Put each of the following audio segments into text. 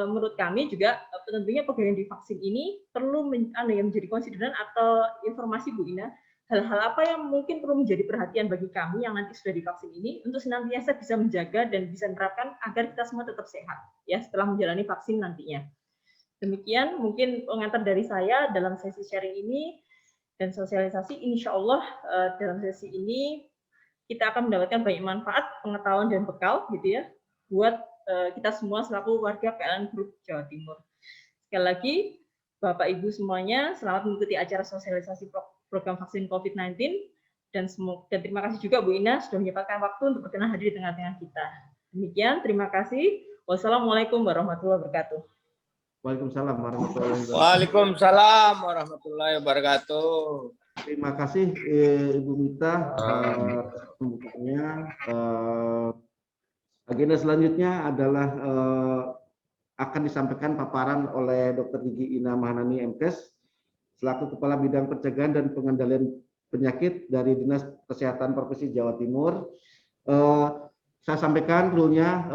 menurut kami juga tentunya pegawai yang divaksin ini perlu menjadi konsideran atau informasi Bu Ina, hal-hal apa yang mungkin perlu menjadi perhatian bagi kami yang nanti sudah divaksin ini untuk senantiasa bisa menjaga dan bisa menerapkan agar kita semua tetap sehat ya setelah menjalani vaksin nantinya. Demikian mungkin pengantar dari saya dalam sesi sharing ini dan sosialisasi. Insya Allah dalam sesi ini kita akan mendapatkan banyak manfaat, pengetahuan dan bekal gitu ya buat kita semua selaku warga PLN Group Jawa Timur. Sekali lagi, Bapak Ibu semuanya, selamat mengikuti acara sosialisasi program vaksin COVID-19 dan terima kasih juga Bu Ina sudah menyempatkan waktu untuk berkenan hadir di tengah-tengah kita. Demikian, terima kasih. Wassalamualaikum warahmatullahi wabarakatuh. Waalaikumsalam warahmatullahi wabarakatuh. Waalaikumsalam warahmatullahi wabarakatuh. Terima kasih Ibu Mita pembukaannya. Agenda selanjutnya adalah akan disampaikan paparan oleh Dr. Gigi Ina Mahanani MKes selaku Kepala Bidang Pencegahan dan Pengendalian Penyakit dari Dinas Kesehatan Provinsi Jawa Timur. Saya sampaikan rule-nya,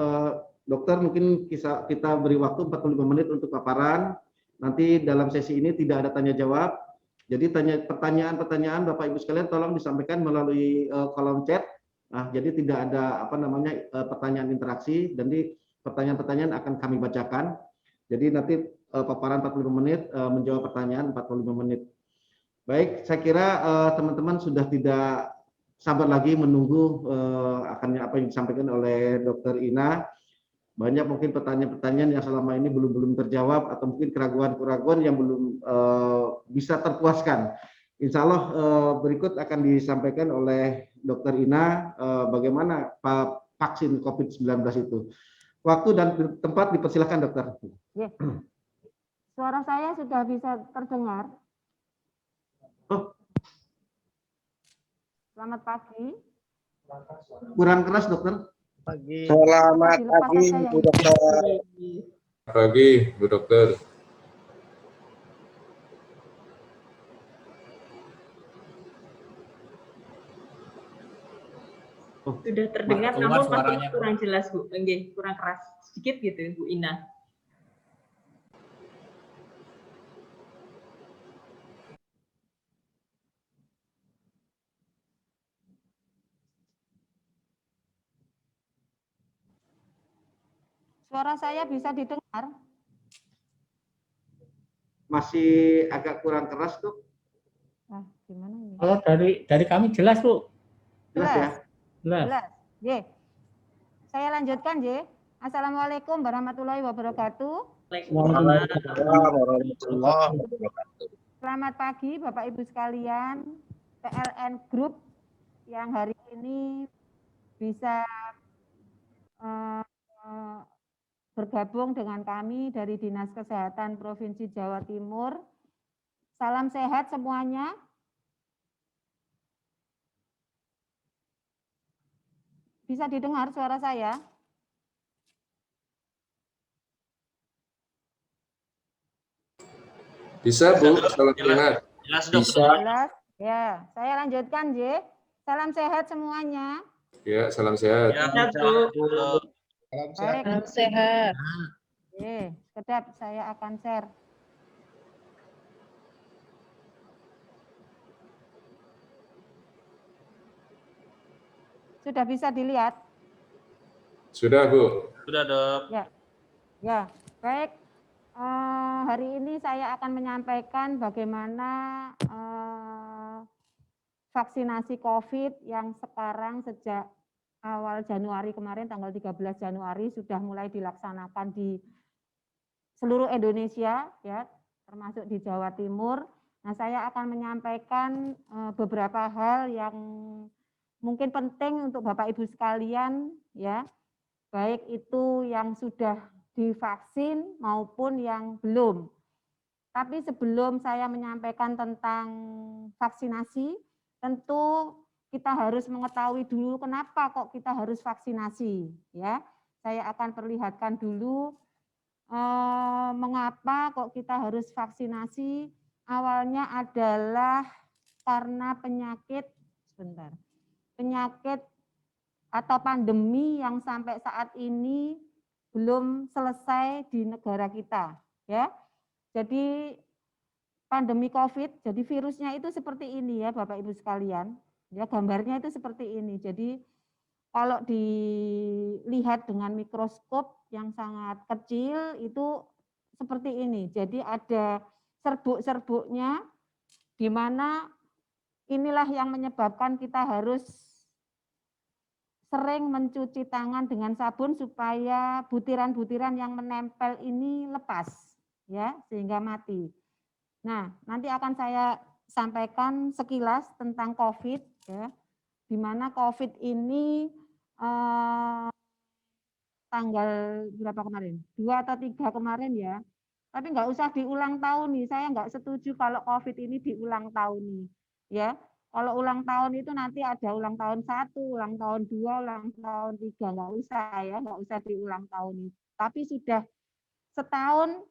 dokter mungkin kita beri waktu 45 menit untuk paparan. Nanti dalam sesi ini tidak ada tanya jawab. Jadi pertanyaan Bapak Ibu sekalian tolong disampaikan melalui kolom chat. Nah, jadi tidak ada pertanyaan interaksi, dan pertanyaan-pertanyaan akan kami bacakan. Jadi nanti paparan 45 menit, menjawab pertanyaan 45 menit. Baik, saya kira teman-teman sudah tidak sabar lagi menunggu apa yang disampaikan oleh Dr. Ina. Banyak mungkin pertanyaan-pertanyaan yang selama ini belum terjawab atau mungkin keraguan-keraguan yang belum bisa terpuaskan. Insya Allah berikut akan disampaikan oleh Dr. Ina bagaimana vaksin COVID-19 itu. Waktu dan tempat dipersilakan, dokter. Ya. Suara saya sudah bisa terdengar. Oh. Selamat pagi. Kurang keras, dokter. Pagi. Selamat pagi, Bu Dokter. Pagi, Bu Dokter. Sudah terdengar, namun masih kurang jelas, Bu. Enggak, kurang keras sedikit gitu, Bu Ina. Suara saya bisa didengar? Masih agak kurang keras, tuh. Nah, gimana ini? Kalau dari kami jelas, Bu. Jelas ya? Jelas. Ye. Saya lanjutkan, Ye. Assalamualaikum warahmatullahi wabarakatuh. Waalaikumsalam warahmatullahi wabarakatuh. Selamat pagi, Bapak Ibu sekalian. PLN Group yang hari ini bisa bergabung dengan kami dari Dinas Kesehatan Provinsi Jawa Timur. Salam sehat semuanya. Bisa didengar suara saya? Bisa, Bu. Salam sehat. Bisa. Jelas. Ya, saya lanjutkan, J. Salam sehat semuanya. Ya, salam sehat. Sehat, Bu. Baik. Salam sehat. Oke, sekedap saya akan share. Sudah bisa dilihat? Sudah, Bu. Sudah, Dok. Ya, baik. Hari ini saya akan menyampaikan bagaimana vaksinasi COVID yang sekarang sejak awal Januari kemarin, tanggal 13 Januari sudah mulai dilaksanakan di seluruh Indonesia, ya, termasuk di Jawa Timur. Nah, saya akan menyampaikan beberapa hal yang mungkin penting untuk Bapak Ibu sekalian, ya, baik itu yang sudah divaksin maupun yang belum. Tapi sebelum saya menyampaikan tentang vaksinasi, tentu kita harus mengetahui dulu kenapa kok kita harus vaksinasi, ya. Saya akan perlihatkan dulu mengapa kok kita harus vaksinasi. Awalnya adalah karena penyakit atau pandemi yang sampai saat ini belum selesai di negara kita, ya. Jadi pandemi COVID, jadi virusnya itu seperti ini ya Bapak Ibu sekalian. Ya, gambarnya itu seperti ini. Jadi kalau dilihat dengan mikroskop yang sangat kecil itu seperti ini. Jadi ada serbuk-serbuknya di mana inilah yang menyebabkan kita harus sering mencuci tangan dengan sabun supaya butiran-butiran yang menempel ini lepas ya sehingga mati. Nah, nanti akan saya sampaikan sekilas tentang COVID ya. Di mana COVID ini tanggal berapa kemarin? 2 atau 3 kemarin ya. Tapi nggak usah diulang tahun nih. Saya nggak setuju kalau COVID ini diulang tahun nih. Ya, kalau ulang tahun itu nanti ada ulang tahun 1, ulang tahun 2, ulang tahun 3. Nggak usah ya, nggak usah diulang tahun nih. Tapi sudah setahun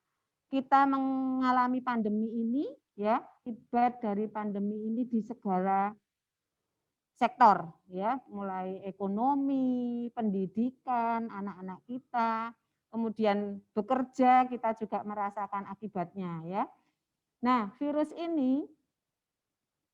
kita mengalami pandemi ini, ya, akibat dari pandemi ini di segala sektor, ya, mulai ekonomi, pendidikan, anak-anak kita, kemudian bekerja kita juga merasakan akibatnya, ya. Nah, virus ini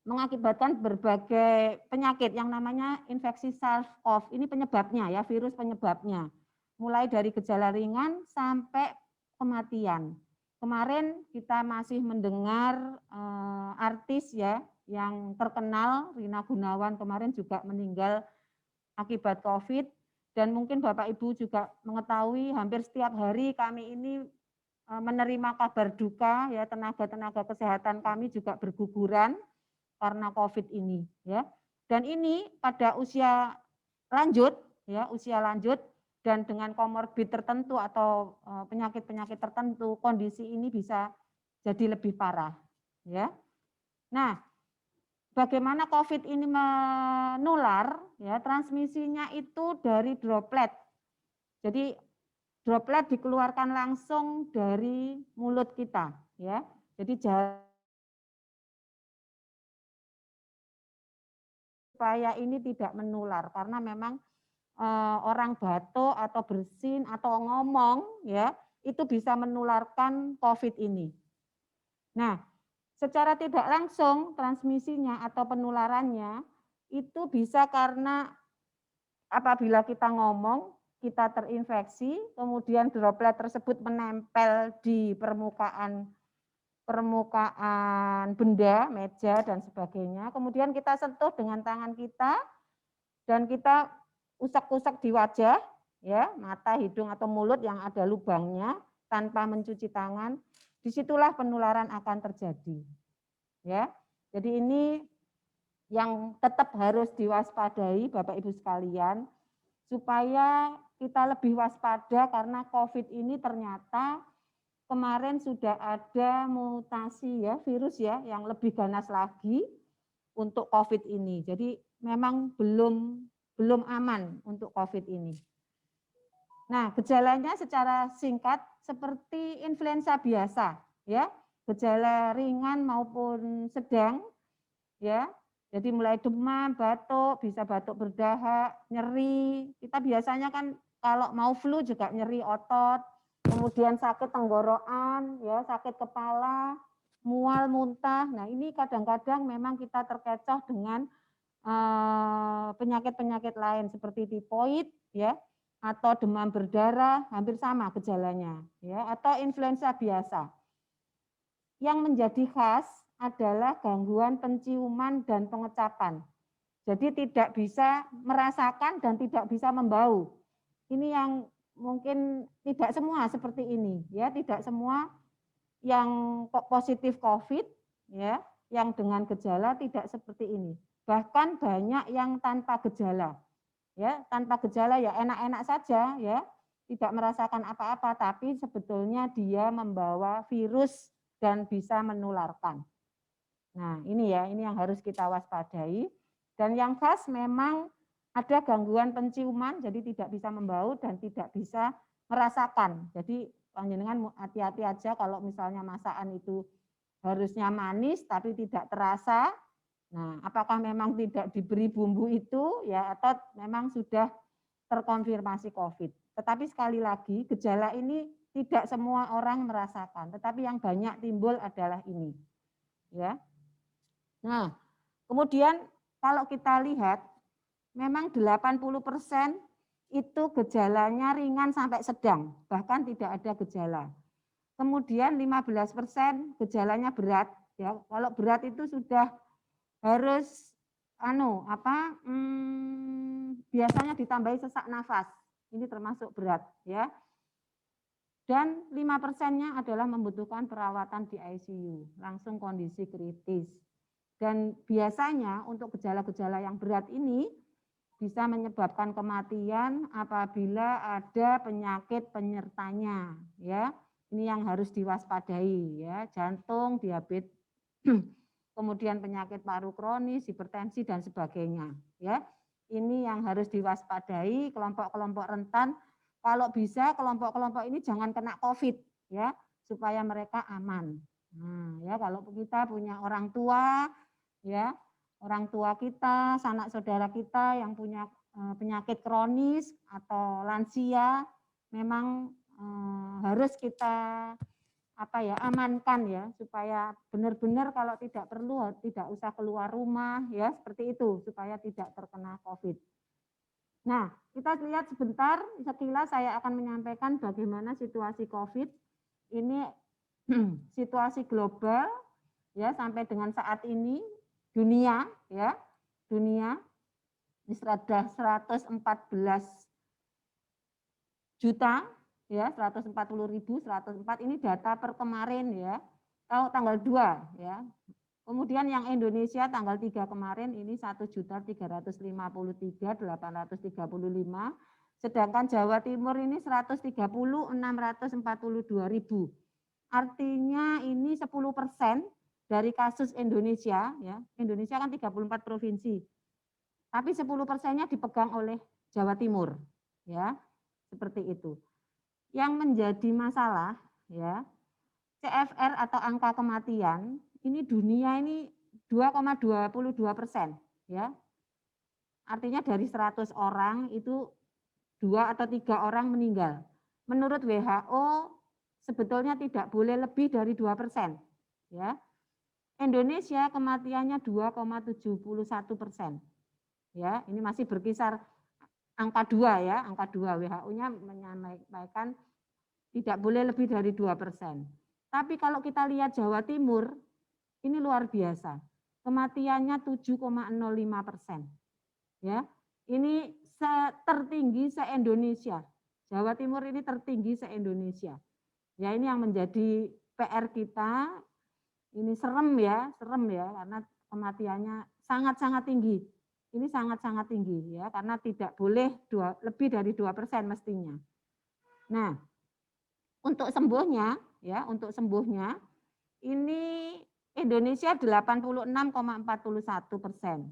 mengakibatkan berbagai penyakit yang namanya infeksi SARS-CoV. Ini penyebabnya ya, virus penyebabnya. Mulai dari gejala ringan sampai kematian. Kemarin kita masih mendengar artis ya yang terkenal, Rina Gunawan kemarin juga meninggal akibat COVID, dan mungkin Bapak Ibu juga mengetahui hampir setiap hari kami ini menerima kabar duka ya, tenaga-tenaga kesehatan kami juga berguguran karena COVID ini ya. Dan ini pada usia lanjut ya, usia lanjut dan dengan komorbid tertentu atau penyakit-penyakit tertentu, kondisi ini bisa jadi lebih parah ya. Nah, bagaimana COVID ini menular ya, transmisinya itu dari droplet. Jadi droplet dikeluarkan langsung dari mulut kita ya. Jadi supaya ini tidak menular karena memang orang batuk atau bersin atau ngomong ya itu bisa menularkan COVID ini. Nah, secara tidak langsung transmisinya atau penularannya itu bisa karena apabila kita ngomong, kita terinfeksi, kemudian droplet tersebut menempel di permukaan benda, meja, dan sebagainya. Kemudian kita sentuh dengan tangan kita, dan kita usak-usak di wajah, ya, mata, hidung, atau mulut yang ada lubangnya, tanpa mencuci tangan, disitulah penularan akan terjadi. Ya, jadi ini yang tetap harus diwaspadai Bapak Ibu sekalian, supaya kita lebih waspada karena COVID ini ternyata kemarin sudah ada mutasi ya, virus ya, yang lebih ganas lagi untuk COVID ini. Jadi memang belum aman untuk COVID ini. Nah, gejalanya secara singkat seperti influenza biasa, ya, gejala ringan maupun sedang, ya. Jadi mulai demam, batuk, bisa batuk berdahak, nyeri. Kita biasanya kan kalau mau flu juga nyeri otot, kemudian sakit tenggorokan, ya, sakit kepala, mual, muntah. Nah, ini kadang-kadang memang kita terkecoh dengan penyakit-penyakit lain seperti tifoid, ya, atau demam berdarah, hampir sama gejalanya, ya, atau influenza biasa. Yang menjadi khas adalah gangguan penciuman dan pengecapan. Jadi tidak bisa merasakan dan tidak bisa membau. Ini yang mungkin tidak semua seperti ini, ya, tidak semua yang positif COVID, ya, yang dengan gejala tidak seperti ini. Bahkan banyak yang tanpa gejala, ya, tanpa gejala ya enak-enak saja, ya, tidak merasakan apa-apa, tapi sebetulnya dia membawa virus dan bisa menularkan. Nah, ini ya, ini yang harus kita waspadai. Dan yang khas memang ada gangguan penciuman, jadi tidak bisa membau dan tidak bisa merasakan. Jadi panjenengan hati-hati aja kalau misalnya masakan itu harusnya manis tapi tidak terasa. Nah, apakah memang tidak diberi bumbu itu ya atau memang sudah terkonfirmasi COVID. Tetapi sekali lagi, gejala ini tidak semua orang merasakan, tetapi yang banyak timbul adalah ini. Ya. Nah, kemudian kalau kita lihat, memang 80% itu gejalanya ringan sampai sedang, bahkan tidak ada gejala. Kemudian 15% gejalanya berat, ya. Kalau berat itu sudah harus biasanya ditambahi sesak nafas. Ini termasuk berat, ya. Dan 5%-nya adalah membutuhkan perawatan di ICU, langsung kondisi kritis. Dan biasanya untuk gejala-gejala yang berat ini bisa menyebabkan kematian apabila ada penyakit penyertanya, ya. Ini yang harus diwaspadai, ya, jantung, diabetes, kemudian penyakit paru kronis, hipertensi dan sebagainya, ya. Ini yang harus diwaspadai kelompok-kelompok rentan. Kalau bisa kelompok-kelompok ini jangan kena COVID, ya, supaya mereka aman. Nah, ya, kalau kita punya orang tua, ya, orang tua kita, sanak saudara kita yang punya penyakit kronis atau lansia, memang harus kita amankan, ya, supaya benar-benar kalau tidak perlu tidak usah keluar rumah, ya, seperti itu supaya tidak terkena COVID. Nah, kita lihat sebentar, sekilas saya akan menyampaikan bagaimana situasi COVID. Ini situasi global, ya, sampai dengan saat ini dunia, ya, dunia ini sudah 114 juta, ya, 140.104, ini data per kemarin, ya, tanggal 2, ya. Kemudian yang Indonesia tanggal 3 kemarin ini 1.353.835, sedangkan Jawa Timur ini 130.642.000. Artinya ini 10% dari kasus Indonesia, ya. Indonesia kan 34 provinsi. Tapi 10%-nya dipegang oleh Jawa Timur, ya. Seperti itu. Yang menjadi masalah, ya, CFR atau angka kematian ini dunia ini 2,22%, ya. Artinya dari 100 orang itu 2 atau 3 orang meninggal. Menurut WHO sebetulnya tidak boleh lebih dari 2%, ya. Indonesia kematiannya 2,71%. Ya, ini masih berkisar angka 2, ya, angka 2. WHO-nya menyampaikan tidak boleh lebih dari 2%. Tapi kalau kita lihat Jawa Timur, ini luar biasa. Kematiannya 7,05%. Ya, ini tertinggi se-Indonesia. Jawa Timur ini tertinggi se-Indonesia. Ya, ini yang menjadi PR kita. Ini serem ya, karena kematiannya sangat-sangat tinggi. Ini sangat-sangat tinggi, ya, karena tidak boleh lebih dari 2% mestinya. Nah, untuk sembuhnya, ya, ini Indonesia 86,41%.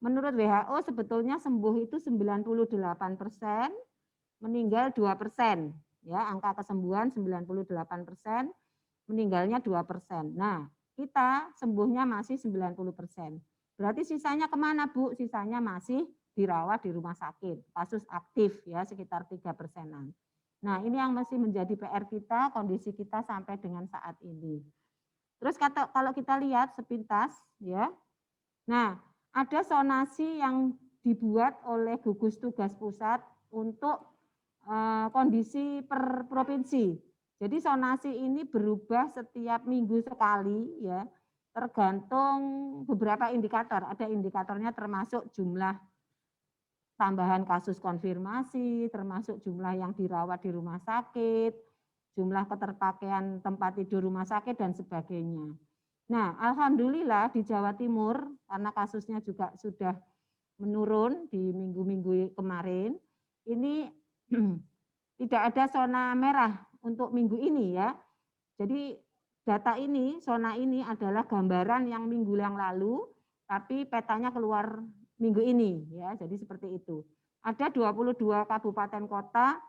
Menurut WHO sebetulnya sembuh itu 98%, meninggal 2%, ya, angka kesembuhan 98%, meninggalnya 2%. Nah, kita sembuhnya masih 90%. Berarti sisanya kemana, Bu? Sisanya masih dirawat di rumah sakit, kasus aktif, ya, sekitar 3%-an. Nah, ini yang masih menjadi PR kita, kondisi kita sampai dengan saat ini. Terus kalau kita lihat sepintas, ya, nah, ada sonasi yang dibuat oleh gugus tugas pusat untuk kondisi per provinsi. Jadi sonasi ini berubah setiap minggu sekali, ya, tergantung beberapa indikator. Ada indikatornya termasuk jumlah tambahan kasus konfirmasi, termasuk jumlah yang dirawat di rumah sakit, jumlah keterpakaian tempat tidur rumah sakit, dan sebagainya. Nah, alhamdulillah di Jawa Timur, karena kasusnya juga sudah menurun di minggu-minggu kemarin, ini tidak ada zona merah untuk minggu ini, ya. Jadi data ini, zona ini adalah gambaran yang minggu yang lalu, tapi petanya keluar minggu ini, ya. Jadi seperti itu. Ada 22 kabupaten kota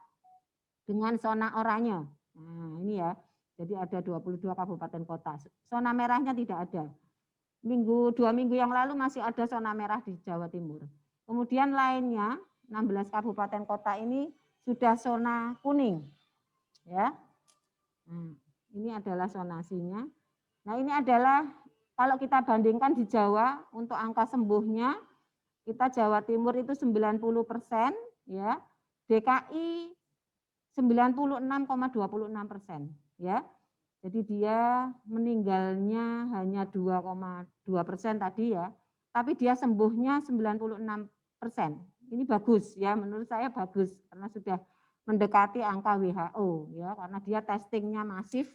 dengan zona oranye. Nah, ini ya. Jadi ada 22 kabupaten kota. Zona merahnya tidak ada. 2 minggu yang lalu masih ada zona merah di Jawa Timur. Kemudian lainnya 16 kabupaten kota ini sudah zona kuning, ya. Ini adalah zonasinya. Nah, ini adalah kalau kita bandingkan di Jawa untuk angka sembuhnya, kita Jawa Timur itu 90%, ya. DKI 96,26%, ya. Jadi dia meninggalnya hanya 2,2% tadi ya, tapi dia sembuhnya 96%. Ini bagus ya, menurut saya bagus karena sudah mendekati angka WHO ya, karena dia testingnya masif,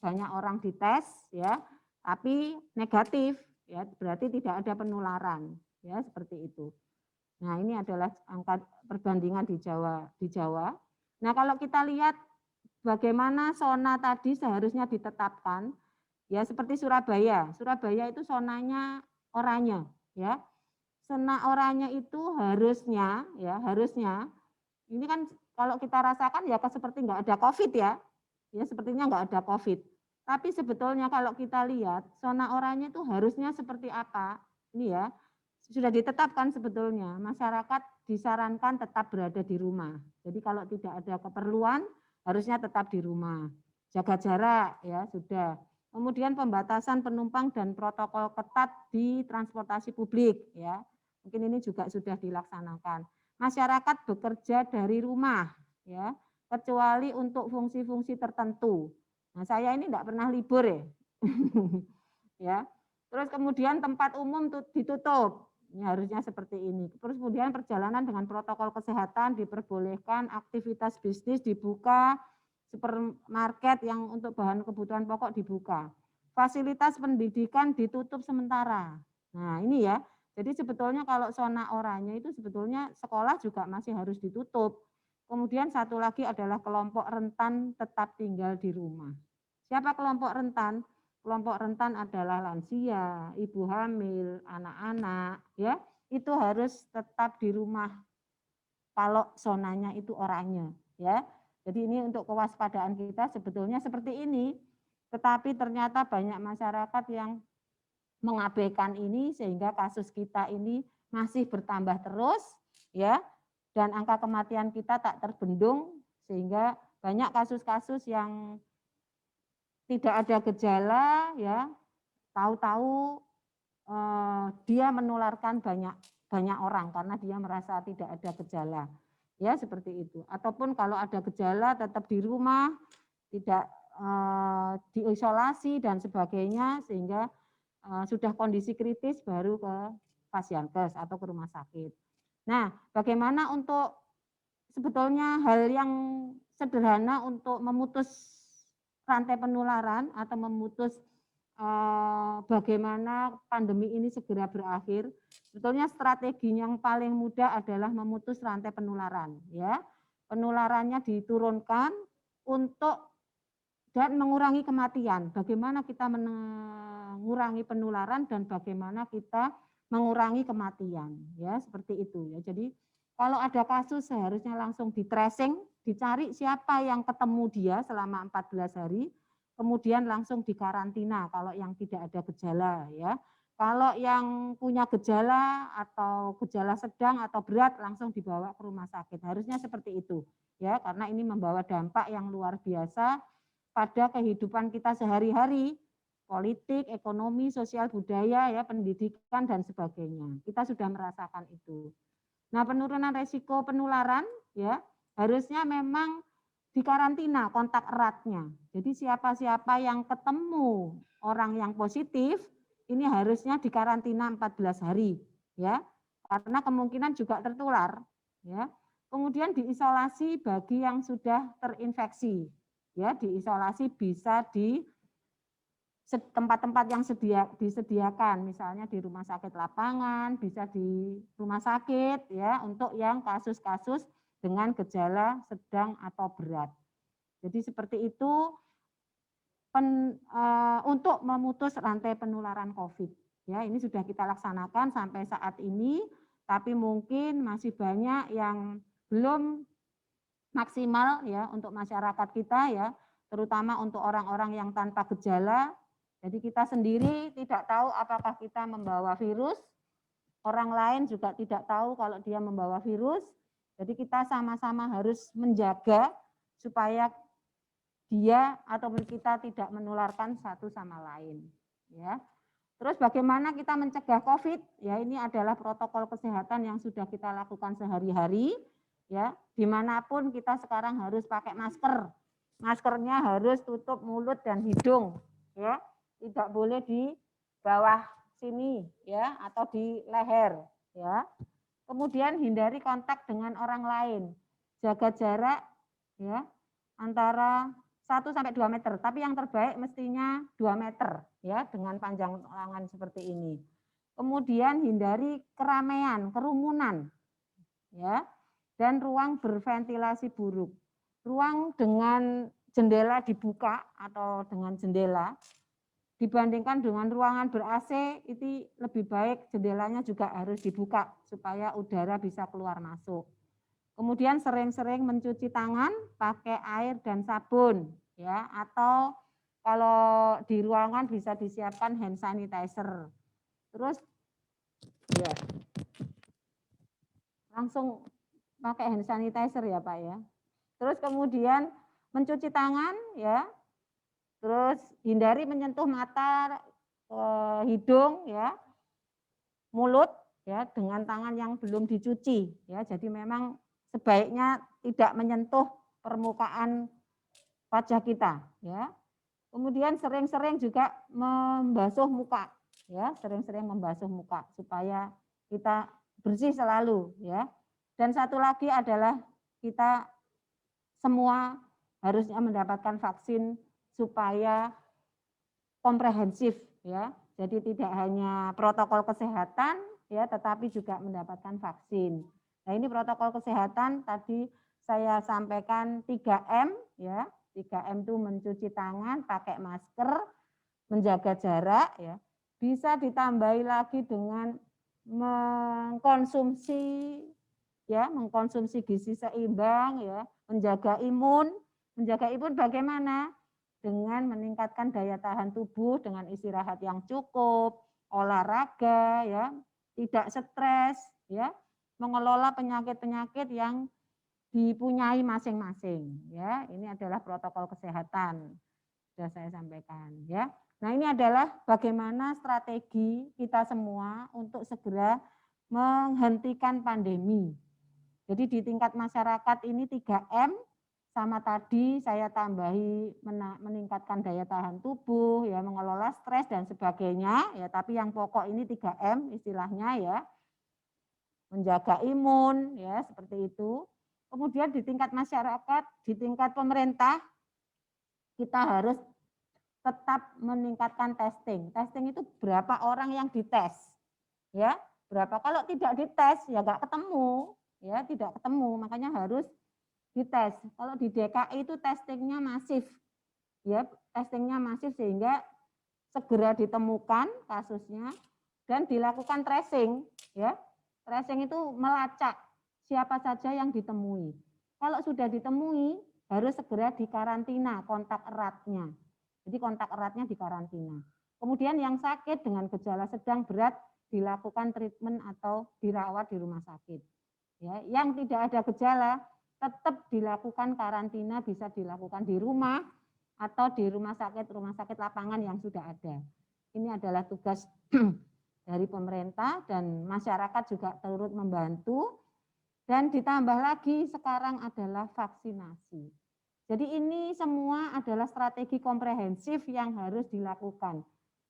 banyak orang dites ya, tapi negatif ya, berarti tidak ada penularan ya, seperti itu. Nah, ini adalah angka perbandingan di Jawa. Nah, kalau kita lihat bagaimana zona tadi seharusnya ditetapkan, ya seperti Surabaya. Surabaya itu zonanya oranye, ya. Zona oranye itu harusnya, ini kan kalau kita rasakan ya seperti nggak ada COVID ya sepertinya nggak ada COVID. Tapi sebetulnya kalau kita lihat zona oranye itu harusnya seperti apa? Ini ya, sudah ditetapkan sebetulnya masyarakat disarankan tetap berada di rumah. Jadi kalau tidak ada keperluan harusnya tetap di rumah. Jaga jarak ya sudah. Kemudian pembatasan penumpang dan protokol ketat di transportasi publik ya. Mungkin ini juga sudah dilaksanakan. Masyarakat bekerja dari rumah ya, kecuali untuk fungsi-fungsi tertentu. Nah, saya ini enggak pernah libur ya. Ya. Terus kemudian tempat umum ditutup. Ini harusnya seperti ini. Terus kemudian perjalanan dengan protokol kesehatan diperbolehkan, aktivitas bisnis dibuka, supermarket yang untuk bahan kebutuhan pokok dibuka. Fasilitas pendidikan ditutup sementara. Nah, ini ya. Jadi sebetulnya kalau zona oranye itu sebetulnya sekolah juga masih harus ditutup. Kemudian satu lagi adalah kelompok rentan tetap tinggal di rumah. Siapa kelompok rentan? Kelompok rentan adalah lansia, ibu hamil, anak-anak, ya itu harus tetap di rumah kalau zonanya itu oranye, ya. Jadi ini untuk kewaspadaan kita sebetulnya seperti ini, tetapi ternyata banyak masyarakat yang mengabaikan ini sehingga kasus kita ini masih bertambah terus, ya, dan angka kematian kita tak terbendung sehingga banyak kasus-kasus yang tidak ada gejala ya, tahu-tahu dia menularkan banyak orang karena dia merasa tidak ada gejala. Ya, seperti itu. Ataupun kalau ada gejala tetap di rumah, tidak diisolasi dan sebagainya sehingga sudah kondisi kritis baru ke Pasienkes atau ke rumah sakit. Nah, bagaimana untuk sebetulnya hal yang sederhana untuk memutus rantai penularan atau memutus bagaimana pandemi ini segera berakhir. Sebetulnya strategi yang paling mudah adalah memutus rantai penularan, ya. Penularannya diturunkan untuk dan mengurangi kematian. Bagaimana kita mengurangi penularan dan bagaimana kita mengurangi kematian, ya seperti itu ya. Jadi kalau ada kasus seharusnya langsung di tracing, dicari siapa yang ketemu dia selama 14 hari, kemudian langsung dikarantina kalau yang tidak ada gejala ya. Kalau yang punya gejala atau gejala sedang atau berat langsung dibawa ke rumah sakit. Harusnya seperti itu ya, karena ini membawa dampak yang luar biasa pada kehidupan kita sehari-hari, politik, ekonomi, sosial, budaya ya, pendidikan dan sebagainya. Kita sudah merasakan itu. Nah, penurunan resiko penularan ya harusnya memang dikarantina kontak eratnya. Jadi siapa-siapa yang ketemu orang yang positif ini harusnya dikarantina 14 hari ya. Karena kemungkinan juga tertular ya. Kemudian diisolasi bagi yang sudah terinfeksi. Ya, diisolasi bisa di tempat-tempat yang disediakan, misalnya di rumah sakit lapangan, bisa di rumah sakit ya untuk yang kasus-kasus dengan gejala sedang atau berat. Jadi seperti itu untuk memutus rantai penularan COVID. Ya, ini sudah kita laksanakan sampai saat ini, tapi mungkin masih banyak yang belum maksimal ya untuk masyarakat kita ya, terutama untuk orang-orang yang tanpa gejala. Jadi kita sendiri tidak tahu apakah kita membawa virus, orang lain juga tidak tahu kalau dia membawa virus. Jadi kita sama-sama harus menjaga supaya dia ataupun kita tidak menularkan satu sama lain. Ya. Terus bagaimana kita mencegah COVID? Ya, ini adalah protokol kesehatan yang sudah kita lakukan sehari-hari. Ya, dimanapun kita sekarang harus pakai masker. Maskernya harus tutup mulut dan hidung. Ya, tidak boleh di bawah sini, ya, atau di leher. Ya. Kemudian hindari kontak dengan orang lain. Jaga jarak, ya, antara 1 sampai 2 meter, tapi yang terbaik mestinya 2 meter ya dengan panjang lengan seperti ini. Kemudian hindari keramaian, kerumunan ya, dan ruang berventilasi buruk. Ruang dengan jendela dibuka atau dengan jendela dibandingkan dengan ruangan ber-AC itu lebih baik jendelanya juga harus dibuka supaya udara bisa keluar masuk. Kemudian sering-sering mencuci tangan pakai air dan sabun ya, atau kalau di ruangan bisa disiapkan hand sanitizer. Terus ya langsung pakai hand sanitizer ya Pak ya. Terus kemudian mencuci tangan ya. Terus hindari menyentuh mata, hidung ya, mulut ya dengan tangan yang belum dicuci ya. Jadi memang sebaiknya tidak menyentuh permukaan wajah kita ya. Kemudian sering-sering juga membasuh muka ya, sering-sering membasuh muka supaya kita bersih selalu ya. Dan satu lagi adalah kita semua harusnya mendapatkan vaksin supaya komprehensif ya. Jadi tidak hanya protokol kesehatan ya, tetapi juga mendapatkan vaksin. Nah, ini protokol kesehatan tadi saya sampaikan 3M ya. 3M itu mencuci tangan, pakai masker, menjaga jarak ya. Bisa ditambahi lagi dengan mengkonsumsi gizi seimbang ya, menjaga imun. Menjaga imun bagaimana? Dengan meningkatkan daya tahan tubuh dengan istirahat yang cukup, olahraga ya, tidak stres ya, mengelola penyakit-penyakit yang dipunyai masing-masing ya. Ini adalah protokol kesehatan sudah saya sampaikan ya. Nah, ini adalah bagaimana strategi kita semua untuk segera menghentikan pandemi. Jadi di tingkat masyarakat ini 3M sama tadi saya tambahi meningkatkan daya tahan tubuh ya, mengelola stres dan sebagainya ya, tapi yang pokok ini 3M istilahnya ya. Menjaga imun ya, seperti itu. Kemudian di tingkat masyarakat, di tingkat pemerintah kita harus tetap meningkatkan testing. Testing itu berapa orang yang dites, ya berapa. Kalau tidak dites ya nggak ketemu, ya tidak ketemu. Makanya harus dites. Kalau di DKI itu testingnya masif, ya testingnya masif sehingga segera ditemukan kasusnya dan dilakukan tracing, ya. Tracing itu melacak siapa saja yang ditemui. Kalau sudah ditemui harus segera dikarantina kontak eratnya. Jadi kontak eratnya dikarantina. Kemudian yang sakit dengan gejala sedang berat dilakukan treatment atau dirawat di rumah sakit. Ya, yang tidak ada gejala tetap dilakukan karantina, bisa dilakukan di rumah atau di rumah sakit lapangan yang sudah ada. Ini adalah tugas dari pemerintah dan masyarakat juga turut membantu. Dan ditambah lagi sekarang adalah vaksinasi. Jadi ini semua adalah strategi komprehensif yang harus dilakukan.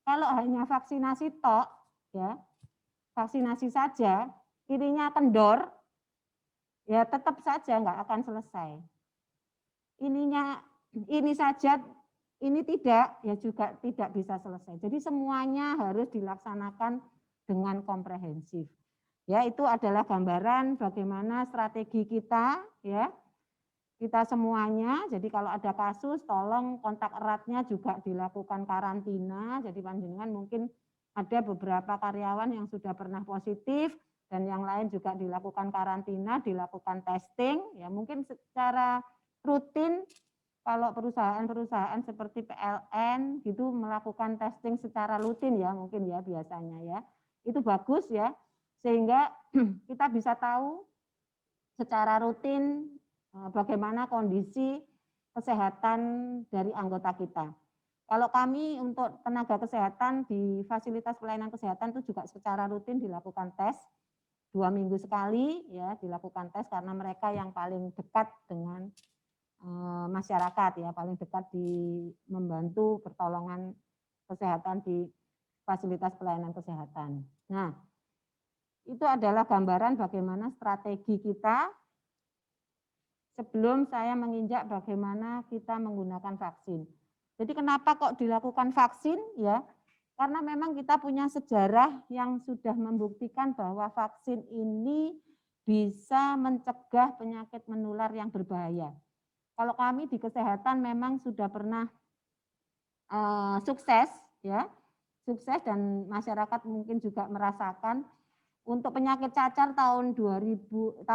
Kalau hanya vaksinasi tok, ya vaksinasi saja, ininya kendor, ya tetap saja nggak akan selesai. Ini saja, ini tidak, ya juga tidak bisa selesai. Jadi semuanya harus dilaksanakan dengan komprehensif. Ya, itu adalah gambaran bagaimana strategi kita, ya. Kita semuanya, jadi kalau ada kasus tolong kontak eratnya juga dilakukan karantina. Jadi panjenengan mungkin ada beberapa karyawan yang sudah pernah positif dan yang lain juga dilakukan karantina, dilakukan testing, ya mungkin secara rutin kalau perusahaan-perusahaan seperti PLN gitu melakukan testing secara rutin ya mungkin ya biasanya ya. Itu bagus ya sehingga kita bisa tahu secara rutin bagaimana kondisi kesehatan dari anggota kita. Kalau kami untuk tenaga kesehatan di fasilitas pelayanan kesehatan itu juga secara rutin dilakukan tes 2 minggu sekali, ya dilakukan tes karena mereka yang paling dekat dengan masyarakat, ya paling dekat di membantu pertolongan kesehatan di fasilitas pelayanan kesehatan. Nah, itu adalah gambaran bagaimana strategi kita sebelum saya menginjak bagaimana kita menggunakan vaksin. Jadi kenapa kok dilakukan vaksin? Ya, karena memang kita punya sejarah yang sudah membuktikan bahwa vaksin ini bisa mencegah penyakit menular yang berbahaya. Kalau kami di kesehatan memang sudah pernah sukses, ya, sukses dan masyarakat mungkin juga merasakan. Untuk penyakit cacar tahun 1974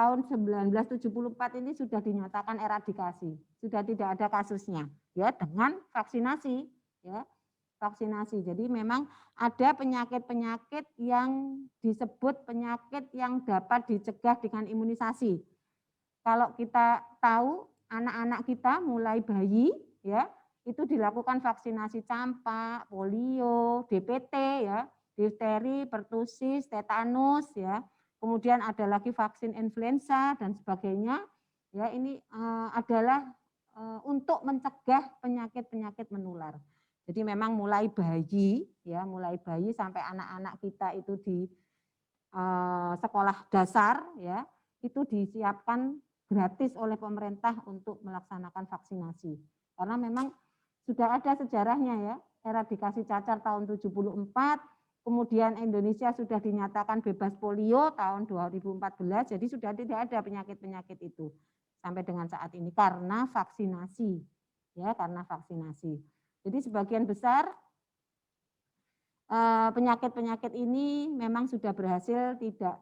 ini sudah dinyatakan eradikasi, sudah tidak ada kasusnya, ya dengan vaksinasi, ya vaksinasi. Jadi memang ada penyakit-penyakit yang disebut penyakit yang dapat dicegah dengan imunisasi. Kalau kita tahu anak-anak kita mulai bayi, ya itu dilakukan vaksinasi campak, polio, DPT, ya. Difteri, pertusis, tetanus, ya. Kemudian ada lagi vaksin influenza dan sebagainya. Ya, ini adalah untuk mencegah penyakit-penyakit menular. Jadi memang mulai bayi, ya, mulai bayi sampai anak-anak kita itu di sekolah dasar, ya, itu disiapkan gratis oleh pemerintah untuk melaksanakan vaksinasi. Karena memang sudah ada sejarahnya, ya, eradikasi cacar tahun 74. Kemudian Indonesia sudah dinyatakan bebas polio tahun 2014, jadi sudah tidak ada penyakit-penyakit itu sampai dengan saat ini karena vaksinasi, ya karena vaksinasi. Jadi sebagian besar penyakit-penyakit ini memang sudah berhasil tidak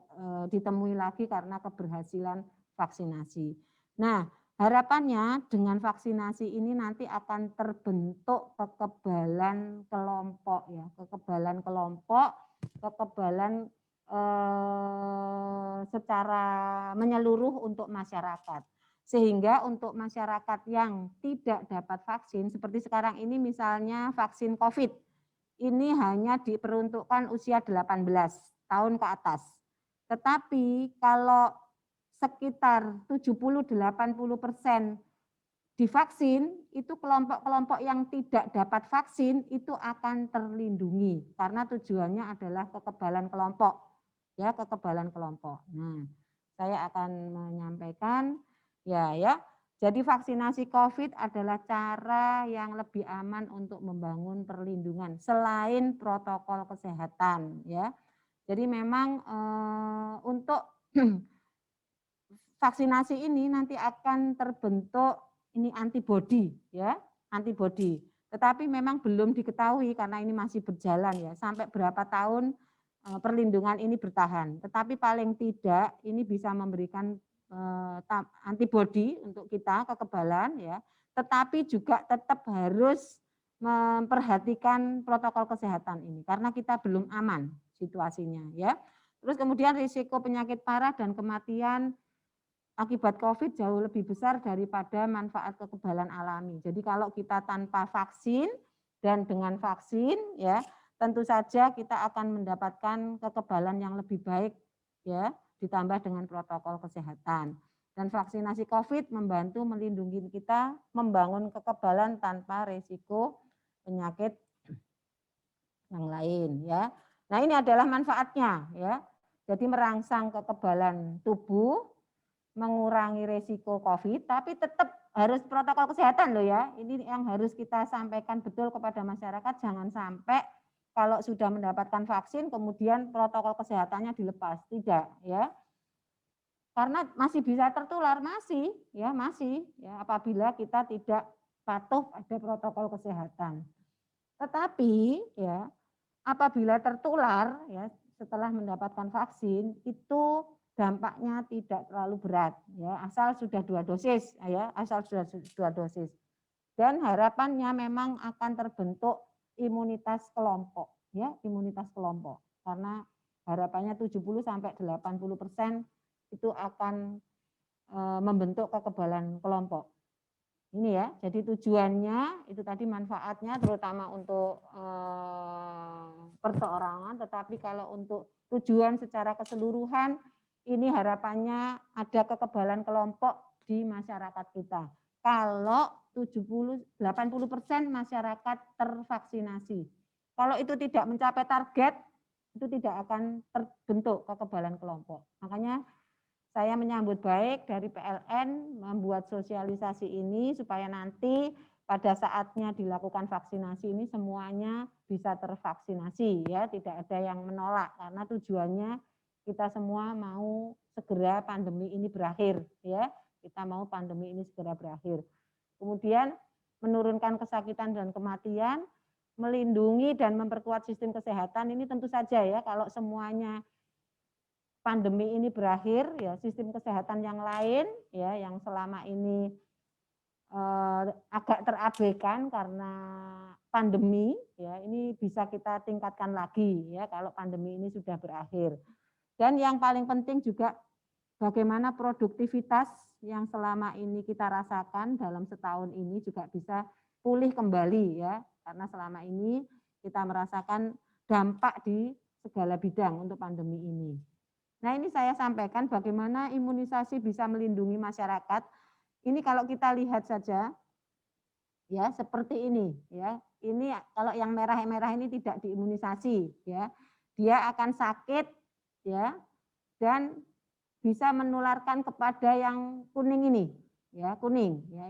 ditemui lagi karena keberhasilan vaksinasi. Nah, harapannya dengan vaksinasi ini nanti akan terbentuk kekebalan kelompok, ya, kekebalan kelompok, kekebalan secara menyeluruh untuk masyarakat. Sehingga untuk masyarakat yang tidak dapat vaksin, seperti sekarang ini misalnya vaksin COVID, ini hanya diperuntukkan usia 18 tahun ke atas. Tetapi kalau sekitar 70-80% divaksin, itu kelompok-kelompok yang tidak dapat vaksin itu akan terlindungi karena tujuannya adalah kekebalan kelompok, ya kekebalan kelompok. Nah, saya akan menyampaikan ya. Jadi vaksinasi COVID adalah cara yang lebih aman untuk membangun perlindungan selain protokol kesehatan, ya. Jadi memang untuk vaksinasi ini nanti akan terbentuk ini antibodi, ya, antibodi. Tetapi memang belum diketahui karena ini masih berjalan, ya, sampai berapa tahun perlindungan ini bertahan. Tetapi paling tidak ini bisa memberikan antibodi untuk kita, kekebalan, ya. Tetapi juga tetap harus memperhatikan protokol kesehatan ini karena kita belum aman situasinya, ya. Terus kemudian risiko penyakit parah dan kematian akibat COVID jauh lebih besar daripada manfaat kekebalan alami. Jadi kalau kita tanpa vaksin dan dengan vaksin, ya tentu saja kita akan mendapatkan kekebalan yang lebih baik, ya ditambah dengan protokol kesehatan. Dan vaksinasi COVID membantu melindungi kita membangun kekebalan tanpa risiko penyakit yang lain, ya. Nah, ini adalah manfaatnya, ya. Jadi merangsang kekebalan tubuh, mengurangi risiko COVID, tapi tetap harus protokol kesehatan loh, ya. Ini yang harus kita sampaikan betul kepada masyarakat, jangan sampai kalau sudah mendapatkan vaksin kemudian protokol kesehatannya dilepas, tidak, ya. Karena masih bisa tertular, masih ya apabila kita tidak patuh pada protokol kesehatan. Tetapi ya apabila tertular ya setelah mendapatkan vaksin itu dampaknya tidak terlalu berat, ya asal sudah 2 dosis, ya asal sudah 2 dosis. Dan harapannya memang akan terbentuk imunitas kelompok, ya imunitas kelompok, karena harapannya 70-80% itu akan membentuk kekebalan kelompok. Ini ya, jadi tujuannya itu tadi manfaatnya terutama untuk perseorangan, tetapi kalau untuk tujuan secara keseluruhan ini harapannya ada kekebalan kelompok di masyarakat kita. Kalau 80% masyarakat tervaksinasi. Kalau itu tidak mencapai target, itu tidak akan terbentuk kekebalan kelompok. Makanya saya menyambut baik dari PLN membuat sosialisasi ini supaya nanti pada saatnya dilakukan vaksinasi ini semuanya bisa tervaksinasi ya, tidak ada yang menolak karena tujuannya kita semua mau segera pandemi ini berakhir ya. Kita mau pandemi ini segera berakhir. Kemudian menurunkan kesakitan dan kematian, melindungi dan memperkuat sistem kesehatan ini tentu saja ya kalau semuanya pandemi ini berakhir ya sistem kesehatan yang lain ya yang selama ini agak terabaikan karena pandemi ya ini bisa kita tingkatkan lagi ya kalau pandemi ini sudah berakhir. Dan yang paling penting juga bagaimana produktivitas yang selama ini kita rasakan dalam setahun ini juga bisa pulih kembali ya karena selama ini kita merasakan dampak di segala bidang untuk pandemi ini. Nah, ini saya sampaikan bagaimana imunisasi bisa melindungi masyarakat. Ini kalau kita lihat saja, ya seperti ini, ya. Ini kalau yang merah-merah ini tidak diimunisasi, ya. Dia akan sakit, ya, dan bisa menularkan kepada yang kuning ini, ya kuning. Ya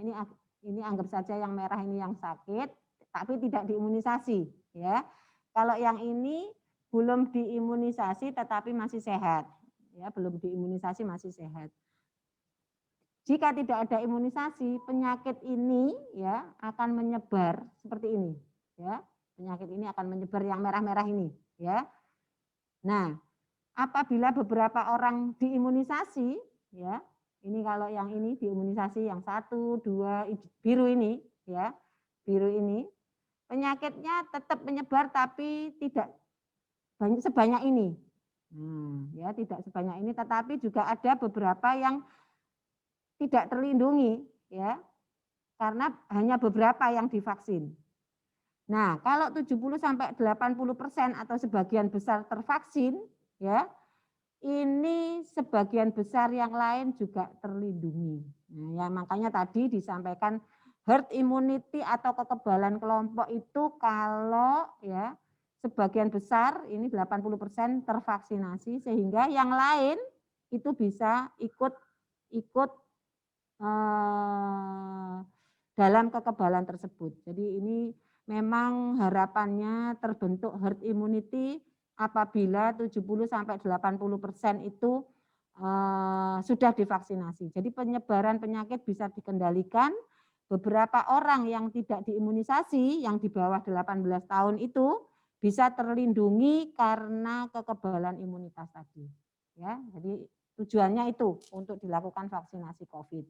ini anggap saja yang merah ini yang sakit, tapi tidak diimunisasi, ya. Kalau yang ini belum diimunisasi tetapi masih sehat. Ya, belum diimunisasi masih sehat. Jika tidak ada imunisasi, penyakit ini ya akan menyebar seperti ini, ya. Penyakit ini akan menyebar yang merah-merah ini, ya. Nah, apabila beberapa orang diimunisasi, ya. Ini kalau yang ini diimunisasi yang 1, 2 biru ini, ya. Biru ini penyakitnya tetap menyebar tapi tidak sebanyak ini. Ya tidak sebanyak ini, tetapi juga ada beberapa yang tidak terlindungi, ya, karena hanya beberapa yang divaksin. Nah, kalau 70-80% atau sebagian besar tervaksin, ya, ini sebagian besar yang lain juga terlindungi. Nah, ya makanya tadi disampaikan herd immunity atau kekebalan kelompok itu kalau ya sebagian besar ini 80% tervaksinasi sehingga yang lain itu bisa ikut dalam kekebalan tersebut. Jadi ini memang harapannya terbentuk herd immunity apabila 70-80% itu sudah divaksinasi. Jadi penyebaran penyakit bisa dikendalikan. Beberapa orang yang tidak diimunisasi yang di bawah 18 tahun itu bisa terlindungi karena kekebalan imunitas tadi. Ya, jadi tujuannya itu untuk dilakukan vaksinasi COVID.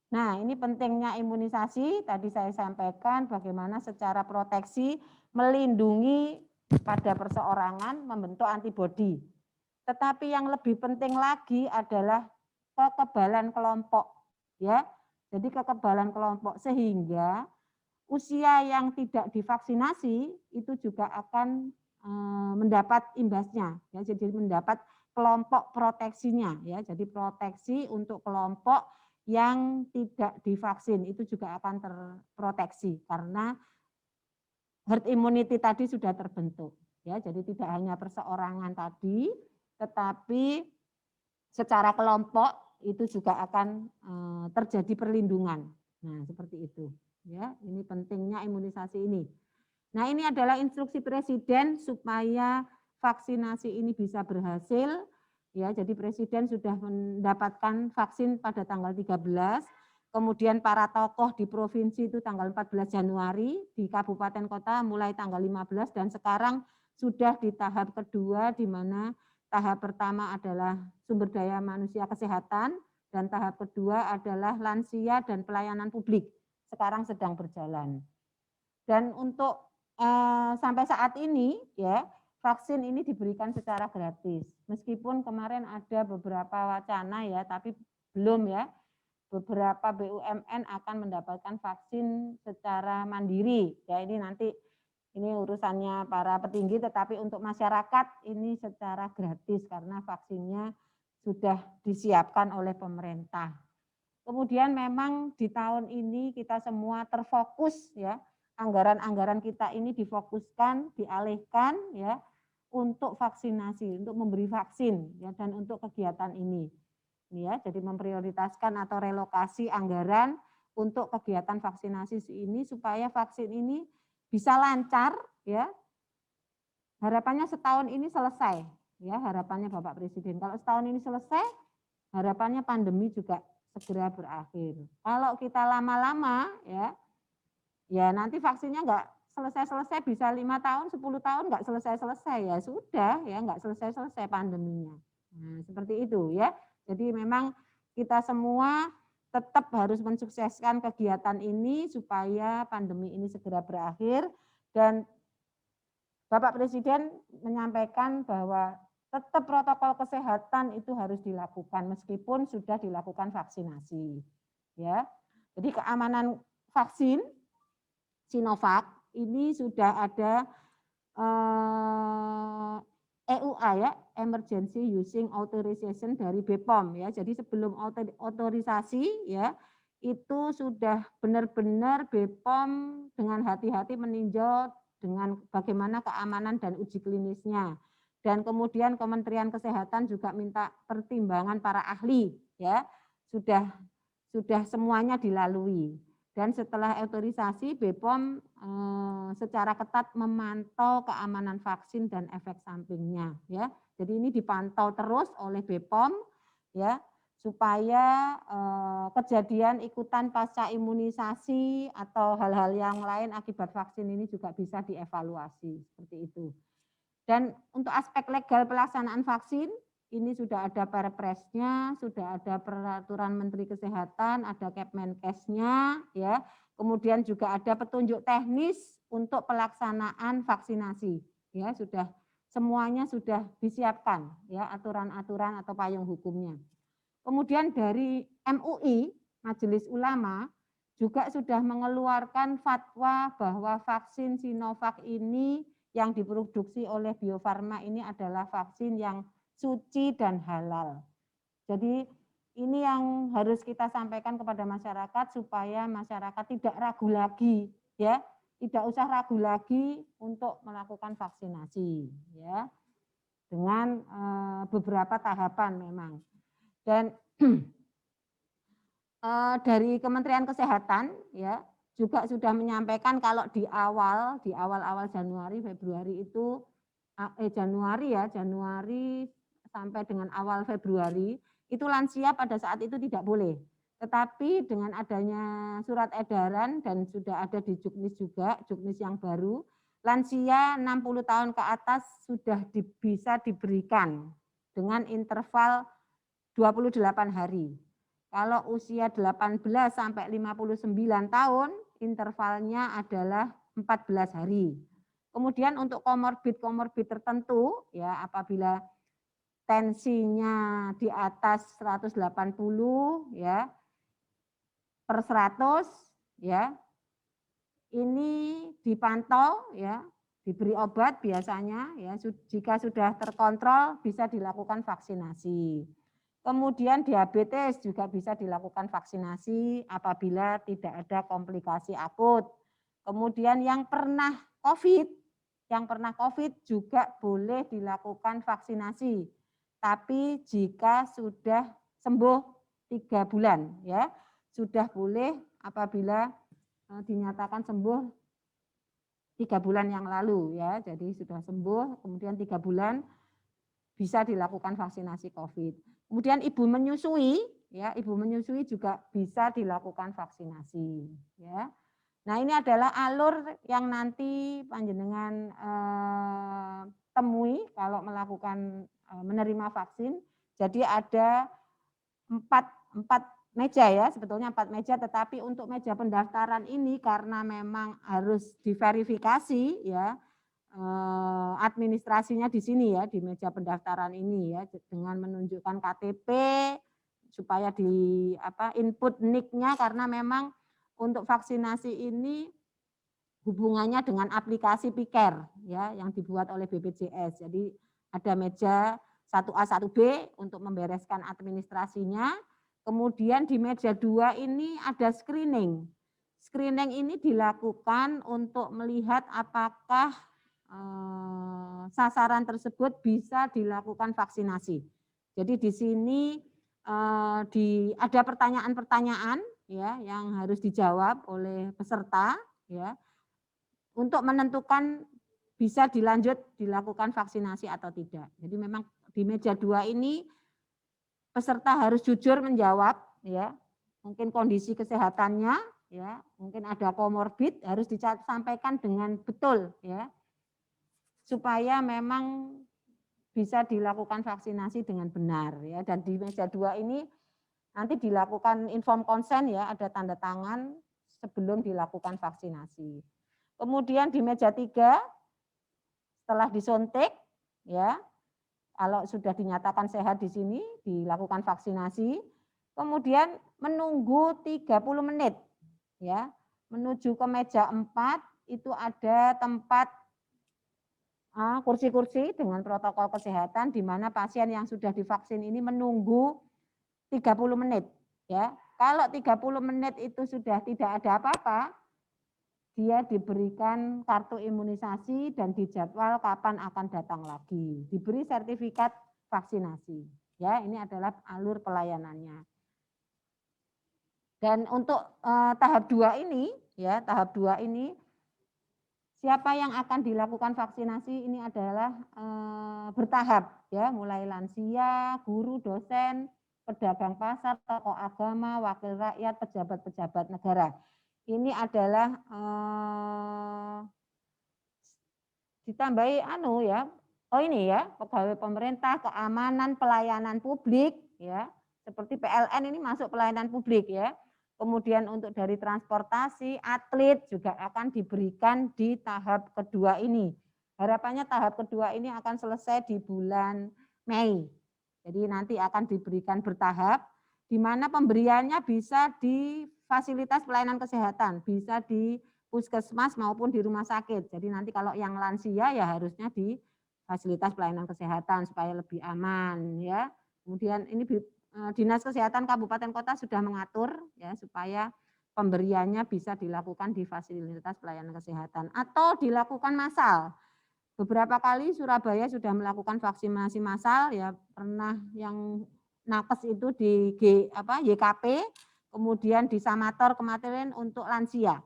Nah, ini pentingnya imunisasi. Tadi saya sampaikan bagaimana secara proteksi melindungi pada perseorangan membentuk antibodi. Tetapi yang lebih penting lagi adalah kekebalan kelompok. Ya, jadi kekebalan kelompok sehingga usia yang tidak divaksinasi itu juga akan mendapat imbasnya, ya, jadi mendapat kelompok proteksinya, ya, jadi proteksi untuk kelompok yang tidak divaksin itu juga akan terproteksi karena herd immunity tadi sudah terbentuk, ya, jadi tidak hanya perseorangan tadi, tetapi secara kelompok itu juga akan terjadi perlindungan. Nah, seperti itu. Ya, ini pentingnya imunisasi ini. Nah, ini adalah instruksi Presiden supaya vaksinasi ini bisa berhasil. Ya, jadi Presiden sudah mendapatkan vaksin pada tanggal 13. Kemudian para tokoh di provinsi itu tanggal 14 Januari, di kabupaten kota mulai tanggal 15 dan sekarang sudah di tahap kedua di mana tahap pertama adalah sumber daya manusia kesehatan dan tahap kedua adalah lansia dan pelayanan publik. Sekarang sedang berjalan. Dan untuk sampai saat ini ya vaksin ini diberikan secara gratis. Meskipun kemarin ada beberapa wacana ya, tapi belum ya. Beberapa BUMN akan mendapatkan vaksin secara mandiri. Ya, ini nanti ini urusannya para petinggi, tetapi untuk masyarakat ini secara gratis karena vaksinnya sudah disiapkan oleh pemerintah. Kemudian memang di tahun ini kita semua terfokus ya, anggaran-anggaran kita ini difokuskan, dialihkan ya untuk vaksinasi, untuk memberi vaksin ya dan untuk kegiatan ini. Ya, jadi memprioritaskan atau relokasi anggaran untuk kegiatan vaksinasi ini supaya vaksin ini bisa lancar ya. Harapannya setahun ini selesai ya, harapannya Bapak Presiden. Kalau setahun ini selesai, harapannya pandemi juga segera berakhir. Kalau kita lama-lama ya nanti vaksinnya nggak selesai-selesai, bisa 5 tahun, 10 tahun nggak selesai-selesai, ya sudah ya nggak selesai-selesai pandeminya. Nah, seperti itu ya. Jadi memang kita semua tetap harus mensukseskan kegiatan ini supaya pandemi ini segera berakhir, dan Bapak Presiden menyampaikan bahwa tetap protokol kesehatan itu harus dilakukan meskipun sudah dilakukan vaksinasi. Ya. Jadi keamanan vaksin Sinovac ini sudah ada EUA ya, Emergency Using Authorization dari BPOM ya. Jadi sebelum otorisasi ya, itu sudah benar-benar BPOM dengan hati-hati meninjau dengan bagaimana keamanan dan uji klinisnya. Dan kemudian Kementerian Kesehatan juga minta pertimbangan para ahli ya. Sudah semuanya dilalui. Dan setelah otorisasi, BPOM secara ketat memantau keamanan vaksin dan efek sampingnya. Ya, jadi ini dipantau terus oleh BPOM, ya, supaya kejadian ikutan pasca imunisasi atau hal-hal yang lain akibat vaksin ini juga bisa dievaluasi seperti itu. Dan untuk aspek legal pelaksanaan vaksin, ini sudah ada Perpresnya, sudah ada peraturan Menteri Kesehatan, ada Kepmenkesnya, ya. Kemudian juga ada petunjuk teknis untuk pelaksanaan vaksinasi, ya. Sudah semuanya sudah disiapkan, ya, aturan-aturan atau payung hukumnya. Kemudian dari MUI, Majelis Ulama, juga sudah mengeluarkan fatwa bahwa vaksin Sinovac ini yang diproduksi oleh Bio Farma ini adalah vaksin yang suci dan halal. Jadi ini yang harus kita sampaikan kepada masyarakat supaya masyarakat tidak ragu lagi, ya, tidak usah ragu lagi untuk melakukan vaksinasi, ya, dengan beberapa tahapan memang. Dan dari Kementerian Kesehatan, ya, juga sudah menyampaikan kalau di awal Januari, Februari itu Januari sampai dengan awal Februari, itu lansia pada saat itu tidak boleh. Tetapi dengan adanya surat edaran dan sudah ada di Juknis juga, Juknis yang baru, lansia 60 tahun ke atas sudah bisa diberikan dengan interval 28 hari. Kalau usia 18 sampai 59 tahun, intervalnya adalah 14 hari. Kemudian untuk komorbid tertentu, ya, apabila tensinya di atas 180 ya per 100 ya, ini dipantau ya, diberi obat biasanya ya, jika sudah terkontrol bisa dilakukan vaksinasi. Kemudian diabetes juga bisa dilakukan vaksinasi apabila tidak ada komplikasi akut. Kemudian yang pernah COVID juga boleh dilakukan vaksinasi. Tapi jika sudah sembuh 3 bulan, ya, sudah boleh apabila dinyatakan sembuh 3 bulan yang lalu, ya, jadi sudah sembuh, kemudian 3 bulan bisa dilakukan vaksinasi COVID. Kemudian ibu menyusui, ya, ibu menyusui juga bisa dilakukan vaksinasi, ya. Nah, ini adalah alur yang nanti panjenengan temui kalau melakukan menerima vaksin. Jadi ada 4 meja ya, sebetulnya 4 meja, tetapi untuk meja pendaftaran ini karena memang harus diverifikasi ya, administrasinya di sini ya, di meja pendaftaran ini ya, dengan menunjukkan KTP supaya di input NIK-nya, karena memang untuk vaksinasi ini hubungannya dengan aplikasi Piker ya yang dibuat oleh BPJS. Jadi ada meja 1A 1B untuk membereskan administrasinya. Kemudian di meja 2 ini ada screening. Screening ini dilakukan untuk melihat apakah sasaran tersebut bisa dilakukan vaksinasi. Jadi di sini ada pertanyaan-pertanyaan ya yang harus dijawab oleh peserta ya untuk menentukan bisa dilakukan vaksinasi atau tidak. Jadi memang di meja 2 ini peserta harus jujur menjawab ya. Mungkin kondisi kesehatannya ya, mungkin ada komorbid harus disampaikan dengan betul ya. Supaya memang bisa dilakukan vaksinasi dengan benar ya. Dan di meja 2 ini nanti dilakukan inform consent ya, ada tanda tangan sebelum dilakukan vaksinasi. Kemudian di meja 3 setelah disuntik ya, kalau sudah dinyatakan sehat di sini dilakukan vaksinasi, kemudian menunggu 30 menit ya, menuju ke meja 4 itu ada tempat kursi-kursi dengan protokol kesehatan di mana pasien yang sudah divaksin ini menunggu 30 menit ya. Kalau 30 menit itu sudah tidak ada apa-apa, dia diberikan kartu imunisasi dan dijadwal kapan akan datang lagi. Diberi sertifikat vaksinasi. Ya, ini adalah alur pelayanannya. Dan untuk tahap 2 ini, ya, tahap 2 ini siapa yang akan dilakukan vaksinasi ini adalah bertahap, ya, mulai lansia, guru, dosen, pedagang pasar, tokoh agama, wakil rakyat, pejabat-pejabat negara. Ini adalah ditambahi ya. Oh ini ya, pegawai pemerintah, keamanan, pelayanan publik ya. Seperti PLN ini masuk pelayanan publik ya. Kemudian untuk dari transportasi, atlet juga akan diberikan di tahap kedua ini. Harapannya tahap kedua ini akan selesai di bulan Mei. Jadi nanti akan diberikan bertahap, di mana pemberiannya bisa di fasilitas pelayanan kesehatan, bisa di puskesmas maupun di rumah sakit. Jadi nanti kalau yang lansia ya harusnya di fasilitas pelayanan kesehatan supaya lebih aman ya. Kemudian ini Dinas Kesehatan Kabupaten Kota sudah mengatur ya supaya pemberiannya bisa dilakukan di fasilitas pelayanan kesehatan atau dilakukan massal. Beberapa kali Surabaya sudah melakukan vaksinasi massal ya, pernah yang nakes itu di YKP, kemudian di Samator kemarin untuk lansia.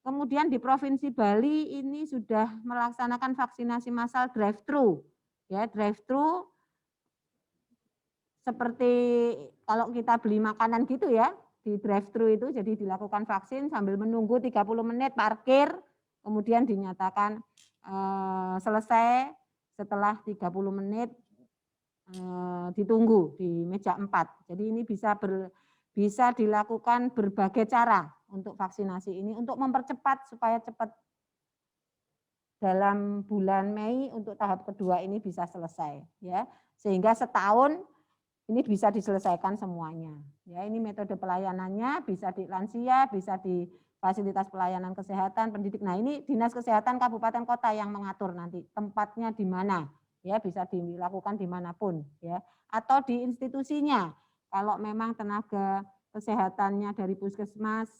Kemudian di Provinsi Bali ini sudah melaksanakan vaksinasi massal drive-thru. Ya, drive-thru seperti kalau kita beli makanan gitu ya, di drive-thru itu jadi dilakukan vaksin sambil menunggu 30 menit parkir, kemudian dinyatakan selesai setelah 30 menit ditunggu di meja 4. Jadi ini bisa dilakukan berbagai cara untuk vaksinasi ini untuk mempercepat supaya cepat dalam bulan Mei untuk tahap kedua ini bisa selesai ya, sehingga setahun ini bisa diselesaikan semuanya ya. Ini metode pelayanannya bisa di lansia, bisa di fasilitas pelayanan kesehatan, pendidik. Nah ini Dinas Kesehatan Kabupaten Kota yang mengatur nanti tempatnya di mana ya, bisa dilakukan dimanapun ya, atau di institusinya. Kalau memang tenaga kesehatannya dari puskesmas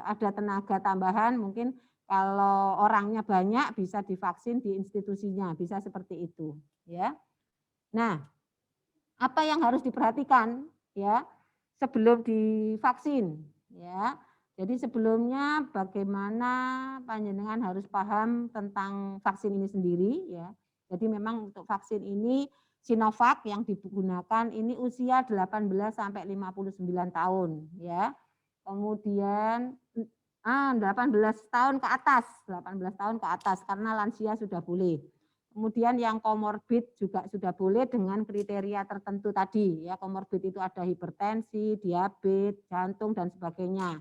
ada tenaga tambahan, mungkin kalau orangnya banyak bisa divaksin di institusinya, bisa seperti itu ya. Nah, apa yang harus diperhatikan ya sebelum divaksin ya. Jadi sebelumnya bagaimana panjenengan harus paham tentang vaksin ini sendiri ya. Jadi memang untuk vaksin ini Sinovac yang digunakan ini usia 18 sampai 59 tahun ya. Kemudian 18 tahun ke atas, 18 tahun ke atas karena lansia sudah boleh. Kemudian yang komorbid juga sudah boleh dengan kriteria tertentu tadi ya. Komorbid itu ada hipertensi, diabetes, jantung dan sebagainya.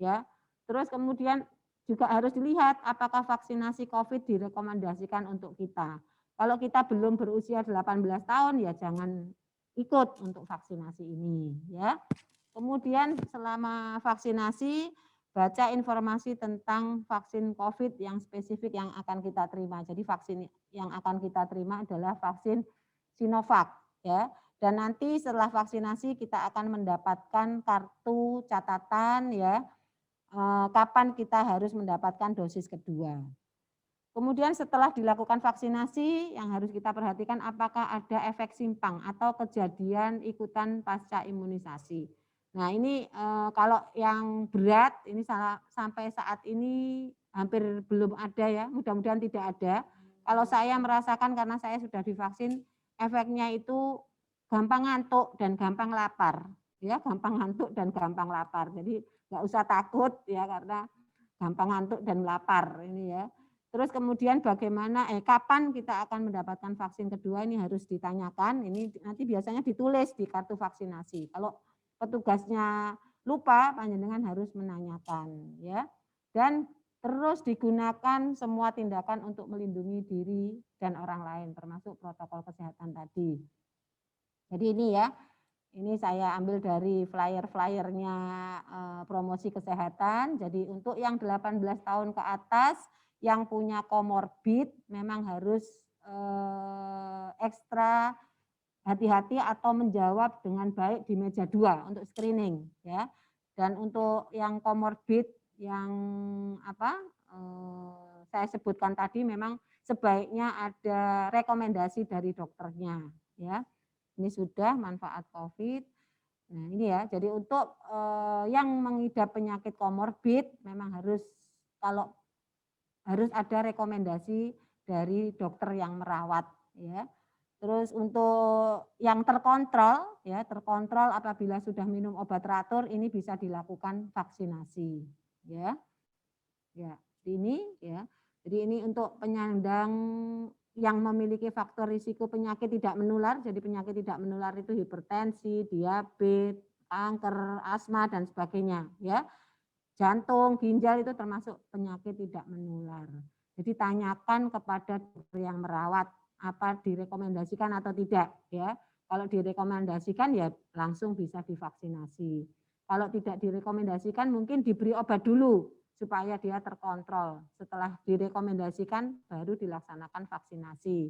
Ya. Terus kemudian juga harus dilihat apakah vaksinasi COVID direkomendasikan untuk kita. Kalau kita belum berusia 18 tahun ya jangan ikut untuk vaksinasi ini ya. Kemudian selama vaksinasi baca informasi tentang vaksin COVID yang spesifik yang akan kita terima. Jadi vaksin yang akan kita terima adalah vaksin Sinovac ya. Dan nanti setelah vaksinasi kita akan mendapatkan kartu catatan ya. Kapan kita harus mendapatkan dosis kedua. Kemudian setelah dilakukan vaksinasi yang harus kita perhatikan apakah ada efek simpang atau kejadian ikutan pasca imunisasi. Nah ini kalau yang berat ini sampai saat ini hampir belum ada ya, mudah-mudahan tidak ada. Kalau saya merasakan karena saya sudah divaksin, efeknya itu gampang ngantuk dan gampang lapar. Ya, gampang ngantuk dan gampang lapar. Jadi nggak usah takut ya karena gampang ngantuk dan lapar ini ya. Terus kemudian bagaimana kapan kita akan mendapatkan vaksin kedua ini harus ditanyakan. Ini nanti biasanya ditulis di kartu vaksinasi. Kalau petugasnya lupa, panjenengan harus menanyakan ya. Dan terus digunakan semua tindakan untuk melindungi diri dan orang lain termasuk protokol kesehatan tadi. Jadi ini ya. Ini saya ambil dari flyer-flyernya promosi kesehatan. Jadi untuk yang 18 tahun ke atas yang punya komorbid memang harus ekstra hati-hati atau menjawab dengan baik di meja 2 untuk screening ya. Dan untuk yang komorbid yang saya sebutkan tadi memang sebaiknya ada rekomendasi dari dokternya ya. Ini sudah manfaat COVID. Nah ini ya, jadi untuk yang mengidap penyakit komorbid memang harus ada rekomendasi dari dokter yang merawat ya. Terus untuk yang terkontrol ya, terkontrol apabila sudah minum obat teratur ini bisa dilakukan vaksinasi ya. Ya, ini ya. Jadi ini untuk penyandang yang memiliki faktor risiko penyakit tidak menular, jadi penyakit tidak menular itu hipertensi, diabetes, kanker, asma dan sebagainya ya. Jantung, ginjal itu termasuk penyakit tidak menular. Jadi tanyakan kepada dokter yang merawat apa direkomendasikan atau tidak ya. Kalau direkomendasikan ya langsung bisa divaksinasi. Kalau tidak direkomendasikan mungkin diberi obat dulu supaya dia terkontrol. Setelah direkomendasikan baru dilaksanakan vaksinasi.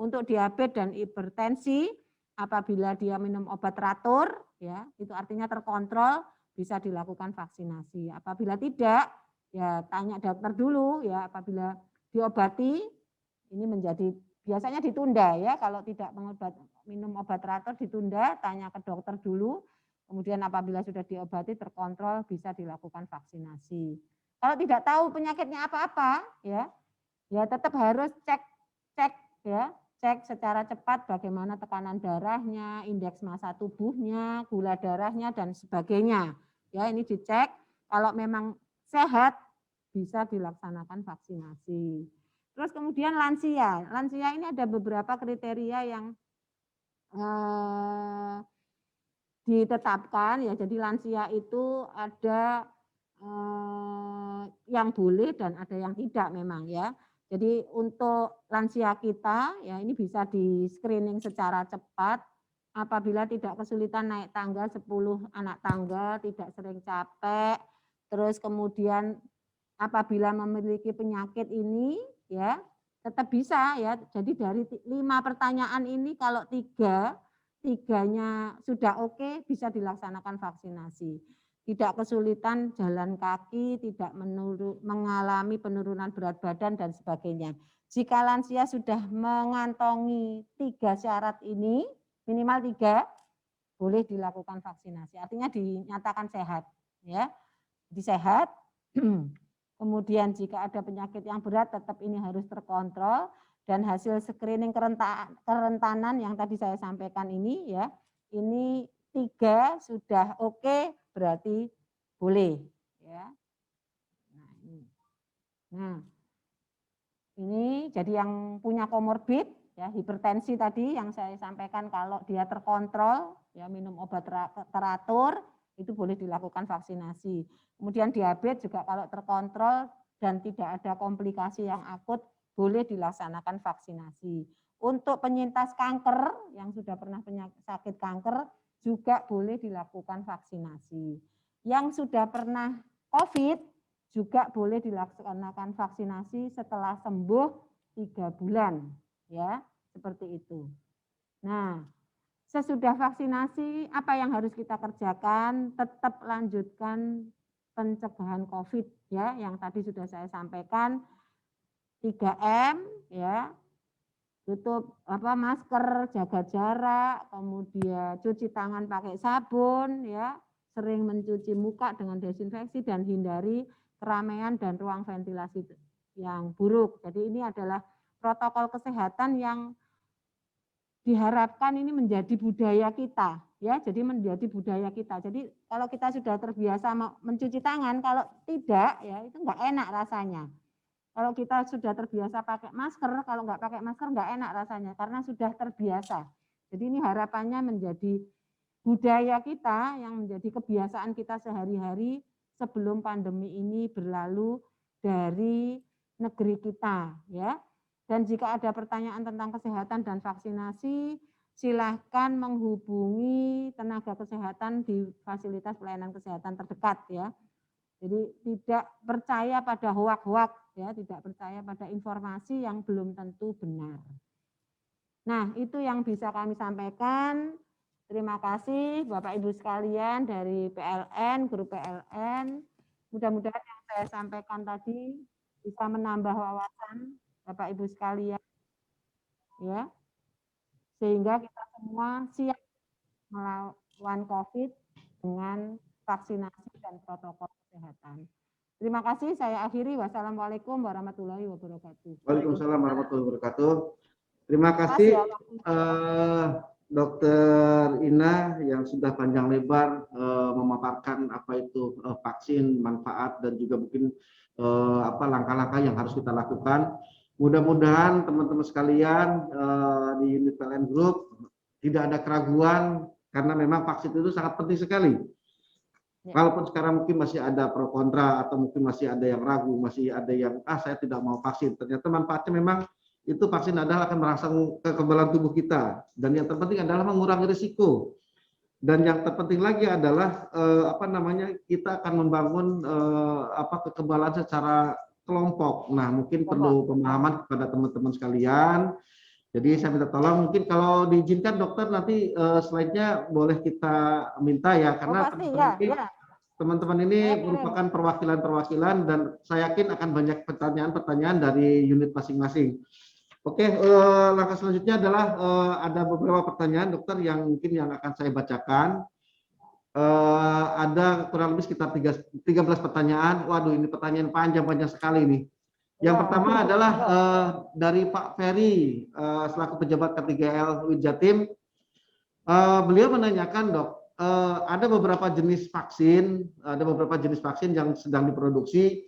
Untuk diabetes dan hipertensi apabila dia minum obat teratur ya, itu artinya terkontrol bisa dilakukan vaksinasi. Apabila tidak ya tanya dokter dulu ya, apabila diobati ini menjadi biasanya ditunda ya, kalau tidak minum obat teratur ditunda, tanya ke dokter dulu. Kemudian apabila sudah diobati terkontrol bisa dilakukan vaksinasi. Kalau tidak tahu penyakitnya apa-apa, ya tetap harus cek secara cepat bagaimana tekanan darahnya, indeks massa tubuhnya, gula darahnya dan sebagainya. Ya ini dicek. Kalau memang sehat bisa dilaksanakan vaksinasi. Terus kemudian lansia. Lansia ini ada beberapa kriteria yang ditetapkan ya. Jadi lansia itu ada yang boleh dan ada yang tidak memang ya. Jadi untuk lansia kita ya ini bisa di screening secara cepat apabila tidak kesulitan naik tangga 10 anak tangga, tidak sering capek, terus kemudian apabila memiliki penyakit ini ya tetap bisa ya. Jadi dari 5 pertanyaan ini kalau tiganya sudah oke bisa dilaksanakan vaksinasi. Tidak kesulitan jalan kaki, tidak mengalami penurunan berat badan dan sebagainya. Jika lansia sudah mengantongi 3 syarat ini, minimal 3, boleh dilakukan vaksinasi. Artinya dinyatakan sehat, ya. Jadi sehat. Kemudian jika ada penyakit yang berat, tetap ini harus terkontrol dan hasil screening kerentanan yang tadi saya sampaikan ini, ya, ini 3 sudah oke. Berarti boleh ya. Nah, ini jadi yang punya komorbid ya, hipertensi tadi yang saya sampaikan kalau dia terkontrol ya minum obat teratur itu boleh dilakukan vaksinasi. Kemudian diabetes juga kalau terkontrol dan tidak ada komplikasi yang akut, boleh dilaksanakan vaksinasi. Untuk penyintas kanker yang sudah pernah sakit kanker juga boleh dilakukan vaksinasi. Yang sudah pernah COVID juga boleh dilaksanakan vaksinasi setelah sembuh 3 bulan, ya, seperti itu. Nah, sesudah vaksinasi apa yang harus kita kerjakan? Tetap lanjutkan pencegahan COVID, ya, yang tadi sudah saya sampaikan, 3M, ya, tutup masker, jaga jarak, kemudian cuci tangan pakai sabun, ya, sering mencuci muka dengan desinfeksi dan hindari keramaian dan ruang ventilasi yang buruk. Jadi ini adalah protokol kesehatan yang diharapkan ini menjadi budaya kita, ya. Jadi menjadi budaya kita. Jadi kalau kita sudah terbiasa mencuci tangan, kalau tidak, ya itu enggak enak rasanya. Kalau kita sudah terbiasa pakai masker, kalau nggak pakai masker nggak enak rasanya karena sudah terbiasa. Jadi ini harapannya menjadi budaya kita yang menjadi kebiasaan kita sehari-hari sebelum pandemi ini berlalu dari negeri kita, ya. Dan jika ada pertanyaan tentang kesehatan dan vaksinasi, silahkan menghubungi tenaga kesehatan di fasilitas pelayanan kesehatan terdekat, ya. Jadi tidak percaya pada hoak-hoak, ya, tidak percaya pada informasi yang belum tentu benar. Nah, itu yang bisa kami sampaikan. Terima kasih Bapak Ibu sekalian dari PLN, guru PLN. Mudah-mudahan yang saya sampaikan tadi bisa menambah wawasan Bapak Ibu sekalian, ya, sehingga kita semua siap melawan COVID dengan vaksinasi dan protokol kesehatan. Terima kasih, saya akhiri. Wassalamualaikum warahmatullahi wabarakatuh. Waalaikumsalam warahmatullahi wabarakatuh. Terima kasih Dokter Ina yang sudah panjang lebar memaparkan apa itu vaksin, manfaat, dan juga mungkin langkah-langkah yang harus kita lakukan. Mudah-mudahan teman-teman sekalian di unit PLN Group tidak ada keraguan karena memang vaksin itu sangat penting sekali. Walaupun sekarang mungkin masih ada pro kontra atau mungkin masih ada yang ragu, masih ada yang saya tidak mau vaksin. Ternyata manfaatnya memang itu vaksin adalah akan merangsang kekebalan tubuh kita, dan yang terpenting adalah mengurangi risiko. Dan yang terpenting lagi adalah kita akan membangun kekebalan secara kelompok. Nah, mungkin perlu pemahaman kepada teman-teman sekalian. Jadi saya minta tolong, mungkin kalau diizinkan dokter nanti slide-nya boleh kita minta ya, karena teman-teman ini merupakan perwakilan-perwakilan dan saya yakin akan banyak pertanyaan-pertanyaan dari unit masing-masing. Oke, langkah selanjutnya adalah ada beberapa pertanyaan dokter yang mungkin yang akan saya bacakan. Ada kurang lebih sekitar 13 pertanyaan. Waduh, ini pertanyaan panjang-panjang sekali nih. Yang pertama adalah dari Pak Ferry selaku pejabat K3L Jatim. Beliau menanyakan, Dok, ada beberapa jenis vaksin, yang sedang diproduksi.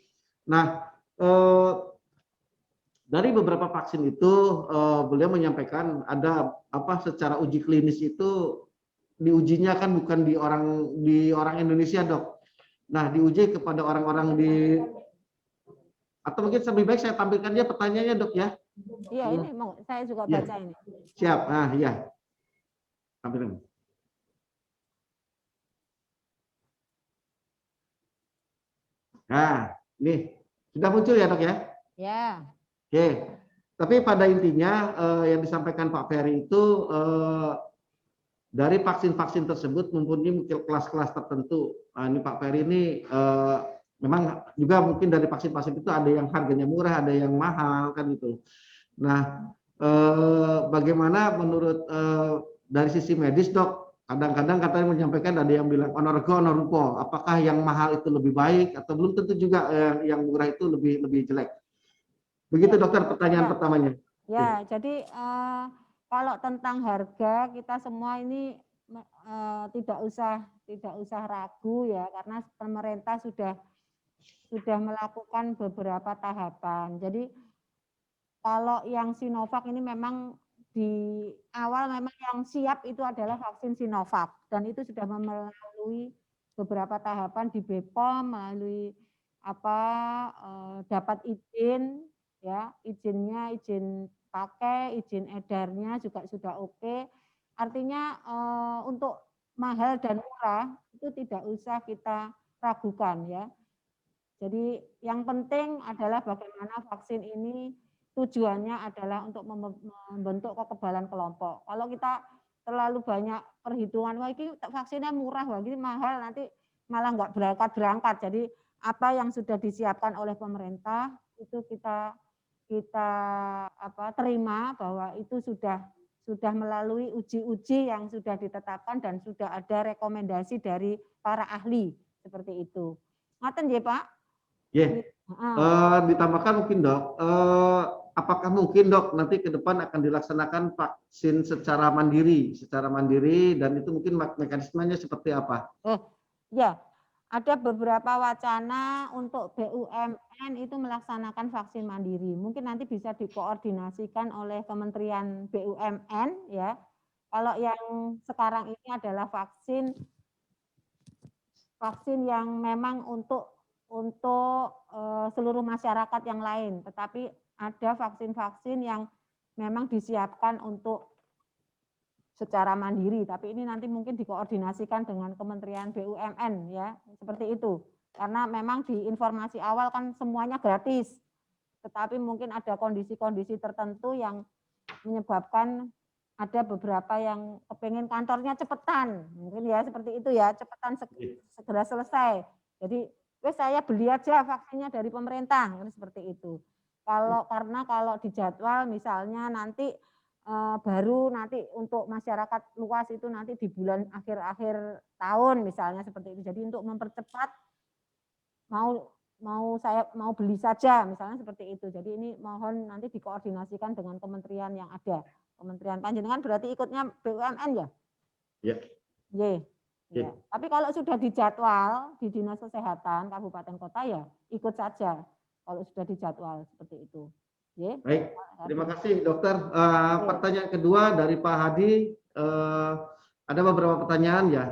Nah, dari beberapa vaksin itu beliau menyampaikan ada secara uji klinis itu diujinya kan bukan di orang Indonesia, Dok. Nah, diuji kepada orang-orang di, atau mungkin lebih baik saya tampilkan dia pertanyaannya, Dok, ya. Iya, ini mau saya juga baca ini. Siap. Nah, iya. Tampilkan. Nah, ini sudah muncul ya, Dok, ya? Ya. Oke. Tapi pada intinya yang disampaikan Pak Ferry itu dari vaksin-vaksin tersebut mempunyai kelas-kelas tertentu. Nah, ini Pak Ferry ini memang juga mungkin dari vaksin-vaksin itu ada yang harganya murah, ada yang mahal kan gitu. Nah, bagaimana menurut dari sisi medis, Dok? Kadang-kadang katanya menyampaikan ada yang bilang honor go, honor rupo. Apakah yang mahal itu lebih baik atau belum tentu juga yang murah itu lebih jelek? Begitu, Dokter, pertanyaan pertamanya. Ya, jadi kalau tentang harga kita semua ini tidak usah ragu ya, karena pemerintah sudah melakukan beberapa tahapan. Jadi kalau yang Sinovac ini memang di awal memang yang siap itu adalah vaksin Sinovac, dan itu sudah melalui beberapa tahapan di BPOM, melalui dapat izin, ya, izinnya, izin pakai, izin edarnya juga sudah oke. Artinya untuk mahal dan murah itu tidak usah kita ragukan, ya. Jadi yang penting adalah bagaimana vaksin ini tujuannya adalah untuk membentuk kekebalan kelompok. Kalau kita terlalu banyak perhitungan, wah ini vaksinnya murah, wah ini mahal, nanti malah nggak berangkat-berangkat. Jadi apa yang sudah disiapkan oleh pemerintah itu kita terima bahwa itu sudah melalui uji-uji yang sudah ditetapkan dan sudah ada rekomendasi dari para ahli seperti itu. Ngaten nggih, Pak? Ditambahkan mungkin dok, apakah mungkin dok nanti ke depan akan dilaksanakan vaksin secara mandiri dan itu mungkin mekanismenya seperti apa? Oh ya, ada beberapa wacana untuk BUMN itu melaksanakan vaksin mandiri. Mungkin nanti bisa dikoordinasikan oleh Kementerian BUMN, ya. Kalau yang sekarang ini adalah vaksin yang memang untuk seluruh masyarakat yang lain, tetapi ada vaksin-vaksin yang memang disiapkan untuk secara mandiri, tapi ini nanti mungkin dikoordinasikan dengan Kementerian BUMN, ya, seperti itu. Karena memang di informasi awal kan semuanya gratis, tetapi mungkin ada kondisi-kondisi tertentu yang menyebabkan ada beberapa yang kepengen kantornya cepetan, mungkin ya seperti itu ya, cepetan segera selesai. Jadi saya beli aja vaksinnya dari pemerintah, seperti itu. Karena kalau di jadwal misalnya nanti baru nanti untuk masyarakat luas itu nanti di bulan akhir-akhir tahun misalnya seperti itu. Jadi untuk mempercepat mau beli saja misalnya seperti itu. Jadi ini mohon nanti dikoordinasikan dengan kementerian yang ada. Kementerian Panjenengan berarti ikutnya BUMN ya? Ya. Yeah. Ya. Tapi kalau sudah dijadwal di Dinas Kesehatan Kabupaten Kota ya ikut saja kalau sudah dijadwal seperti itu. Yeah. Baik, terima kasih dokter. Pertanyaan kedua dari Pak Hadi, ada beberapa pertanyaan ya.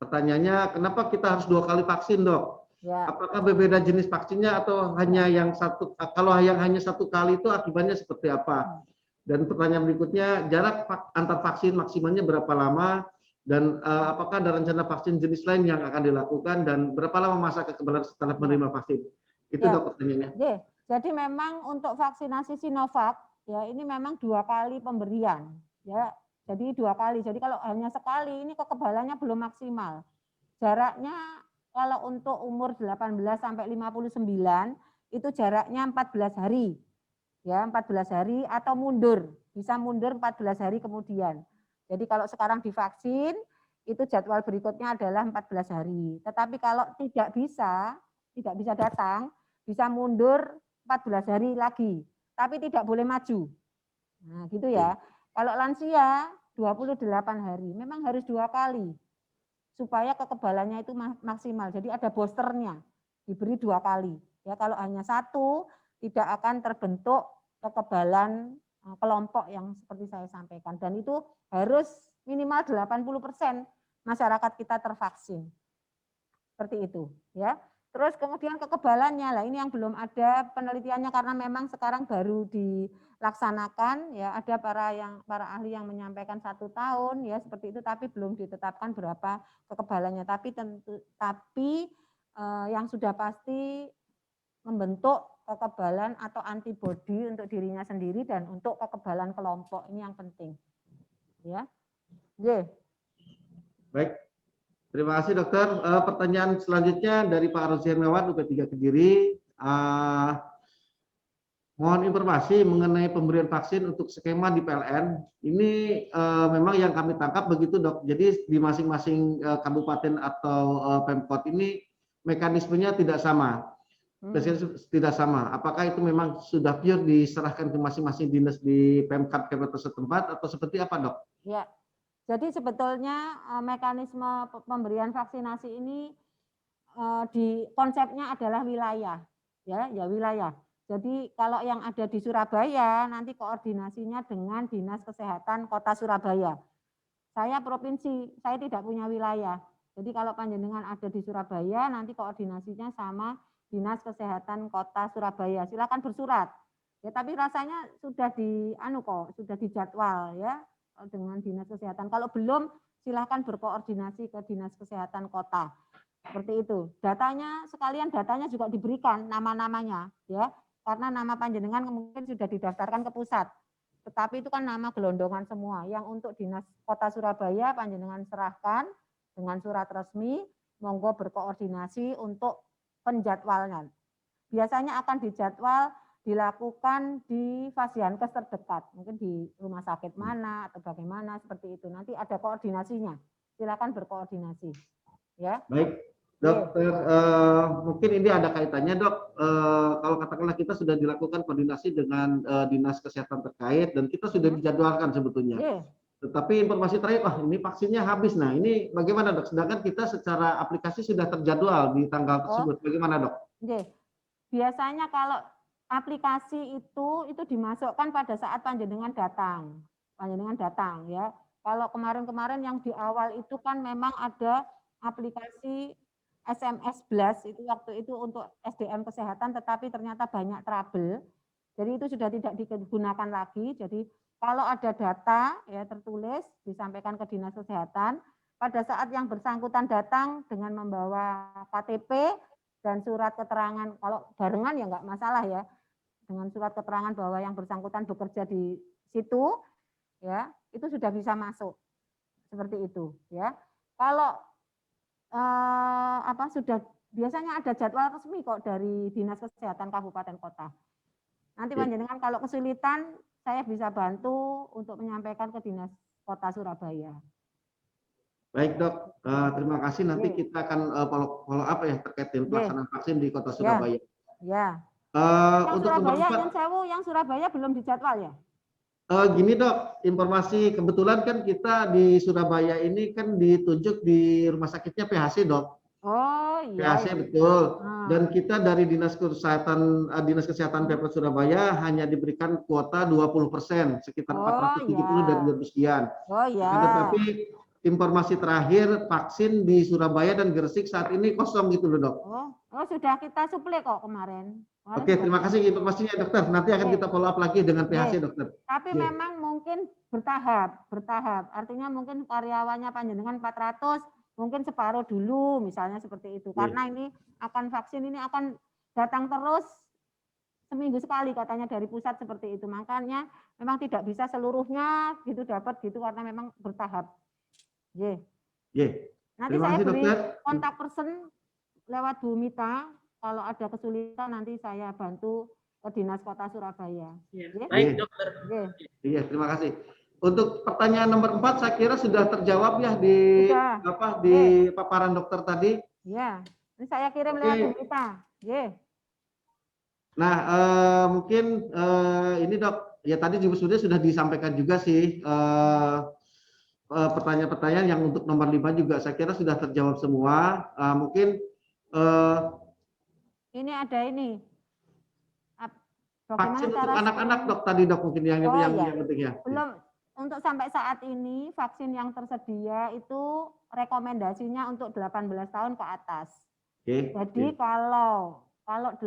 Pertanyaannya, kenapa kita harus 2 kali vaksin dok? Ya. Apakah berbeda jenis vaksinnya atau hanya yang satu? Kalau yang hanya 1 kali itu akibatnya seperti apa? Dan pertanyaan berikutnya, jarak antar vaksin maksimalnya berapa lama? Dan apakah ada rencana vaksin jenis lain yang akan dilakukan dan berapa lama masa kekebalan setelah menerima vaksin? Itu ya. Dok pertanyaannya. Ya. Jadi memang untuk vaksinasi Sinovac ya ini memang 2 kali pemberian ya. Jadi 2 kali. Jadi kalau hanya sekali ini kekebalannya belum maksimal. Jaraknya kalau untuk umur 18 sampai 59 itu jaraknya 14 hari. Ya, 14 hari atau mundur. Bisa mundur 14 hari kemudian. Jadi kalau sekarang divaksin, itu jadwal berikutnya adalah 14 hari. Tetapi kalau tidak bisa datang, bisa mundur 14 hari lagi. Tapi tidak boleh maju. Nah, gitu ya. Kalau lansia, 28 hari. Memang harus 2 kali. Supaya kekebalannya itu maksimal. Jadi ada boosternya. Diberi 2 kali. Ya, kalau hanya 1, tidak akan terbentuk kekebalan kelompok yang seperti saya sampaikan. Dan itu harus minimal 80% masyarakat kita tervaksin. Seperti itu. Ya. Terus kemudian kekebalannya, lah ini yang belum ada penelitiannya karena memang sekarang baru dilaksanakan. Ya, ada para ahli yang menyampaikan 1 tahun, ya seperti itu, tapi belum ditetapkan berapa kekebalannya. Tapi yang sudah pasti membentuk kekebalan atau antibodi untuk dirinya sendiri dan untuk kekebalan kelompok, ini yang penting. Ya. Yeah. Baik. Terima kasih dokter. Pertanyaan selanjutnya dari Pak Rozi Hermawan UP3 Kediri. Mohon informasi mengenai pemberian vaksin untuk skema di PLN. Ini memang yang kami tangkap begitu dok. Jadi di masing-masing kabupaten atau Pemkot ini mekanismenya tidak sama. Tidak sama. Apakah itu memang sudah pure diserahkan ke masing-masing dinas di Pemkab setempat atau seperti apa, Dok? Ya. Jadi sebetulnya mekanisme pemberian vaksinasi ini di konsepnya adalah wilayah. Ya wilayah. Jadi kalau yang ada di Surabaya nanti koordinasinya dengan Dinas Kesehatan Kota Surabaya. Saya provinsi, saya tidak punya wilayah. Jadi kalau panjenengan ada di Surabaya nanti koordinasinya sama Dinas Kesehatan Kota Surabaya. Silakan bersurat. Ya, tapi rasanya sudah sudah dijadwal ya dengan Dinas Kesehatan. Kalau belum, silakan berkoordinasi ke Dinas Kesehatan Kota. Seperti itu. Datanya datanya juga diberikan nama-namanya ya. Karena nama panjenengan mungkin sudah didaftarkan ke pusat. Tetapi itu kan nama gelondongan semua. Yang untuk Dinas Kota Surabaya panjenengan serahkan dengan surat resmi, monggo berkoordinasi untuk penjadwalan. Biasanya akan dijadwal dilakukan di Fasiankes terdekat, mungkin di rumah sakit mana atau bagaimana seperti itu. Nanti ada koordinasinya. Silakan berkoordinasi. Ya. Baik, dokter, mungkin ini ada kaitannya dok. Kalau katakanlah kita sudah dilakukan koordinasi dengan dinas kesehatan terkait dan kita sudah dijadwalkan sebetulnya. Tetapi informasi terakhir, ini vaksinnya habis. Nah, ini bagaimana dok? Sedangkan kita secara aplikasi sudah terjadwal di tanggal tersebut. Bagaimana dok? Biasanya kalau aplikasi itu dimasukkan pada saat panjenengan datang. Panjenengan datang ya. Kalau kemarin-kemarin yang di awal itu kan memang ada aplikasi SMS Blast itu waktu itu untuk SDM kesehatan, tetapi ternyata banyak trouble. Jadi itu sudah tidak digunakan lagi. Jadi kalau ada data ya tertulis disampaikan ke Dinas Kesehatan, pada saat yang bersangkutan datang dengan membawa KTP dan surat keterangan, kalau barengan ya nggak masalah ya, dengan surat keterangan bahwa yang bersangkutan bekerja di situ, ya itu sudah bisa masuk seperti itu ya. Kalau sudah biasanya ada jadwal resmi kok dari Dinas Kesehatan Kabupaten Kota. Nanti panjenengan kalau kesulitan saya bisa bantu untuk menyampaikan ke Dinas Kota Surabaya. Baik dok, terima kasih. Nanti kita akan follow up ya terkait dengan pelaksanaan vaksin di Kota Surabaya. Ya. Untuk yang Surabaya belum dijadwal ya? Gini dok, informasi kebetulan kan kita di Surabaya ini kan ditunjuk di rumah sakitnya PHC dok. Oh iya. PHC betul. Dan kita dari Dinas Kesehatan Pemkot Surabaya hanya diberikan kuota 20%, sekitar 470 dari 200 sekian. Oh iya. Tetapi informasi terakhir vaksin di Surabaya dan Gresik saat ini kosong gitu loh dok. Oh sudah kita suplai kok kemarin. Oke, terima kasih informasinya dokter. Nanti akan kita follow up lagi dengan PHC dokter. Tapi memang mungkin bertahap. Artinya mungkin karyawannya panjenengan 400, mungkin separuh dulu misalnya seperti itu. Karena ini vaksin ini akan datang terus seminggu sekali katanya dari pusat seperti itu. Makanya memang tidak bisa seluruhnya gitu dapat gitu karena memang bertahap. Nanti saya beri kontak person lewat Bu Mita. Kalau ada kesulitan nanti saya bantu ke Dinas Kota Surabaya. Baik dokter. Iya, terima kasih. Untuk pertanyaan nomor 4 saya kira sudah terjawab ya di paparan dokter tadi. Iya, ini saya kirim lewat Bu Mita. Nah, mungkin ini dok, ya tadi juga sudah disampaikan juga sih pertanyaan-pertanyaan yang untuk nomor 5 juga saya kira sudah terjawab semua. Mungkin ini ada ini. Vaksin untuk anak-anak dok tadi dok mungkin yang penting ya. Belum, untuk sampai saat ini vaksin yang tersedia itu rekomendasinya untuk 18 tahun ke atas. Jadi kalau 80%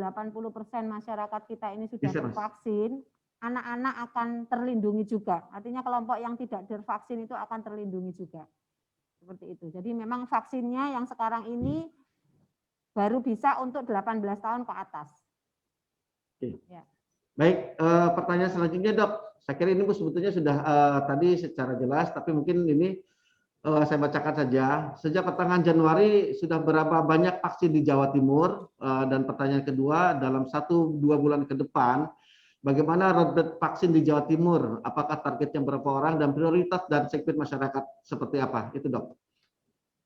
masyarakat kita ini sudah divaksin, anak-anak akan terlindungi juga. Artinya kelompok yang tidak divaksin itu akan terlindungi juga. Seperti itu. Jadi memang vaksinnya yang sekarang ini baru bisa untuk 18 tahun ke atas. Ya. Baik, pertanyaan selanjutnya dok. Saya kira ini sebetulnya sudah tadi secara jelas, tapi mungkin ini saya bacakan saja. Sejak pertengahan Januari sudah berapa banyak vaksin di Jawa Timur? Dan pertanyaan kedua, dalam 1-2 bulan ke depan, bagaimana roadmap vaksin di Jawa Timur? Apakah targetnya berapa orang dan prioritas dan segmen masyarakat seperti apa? Itu dok.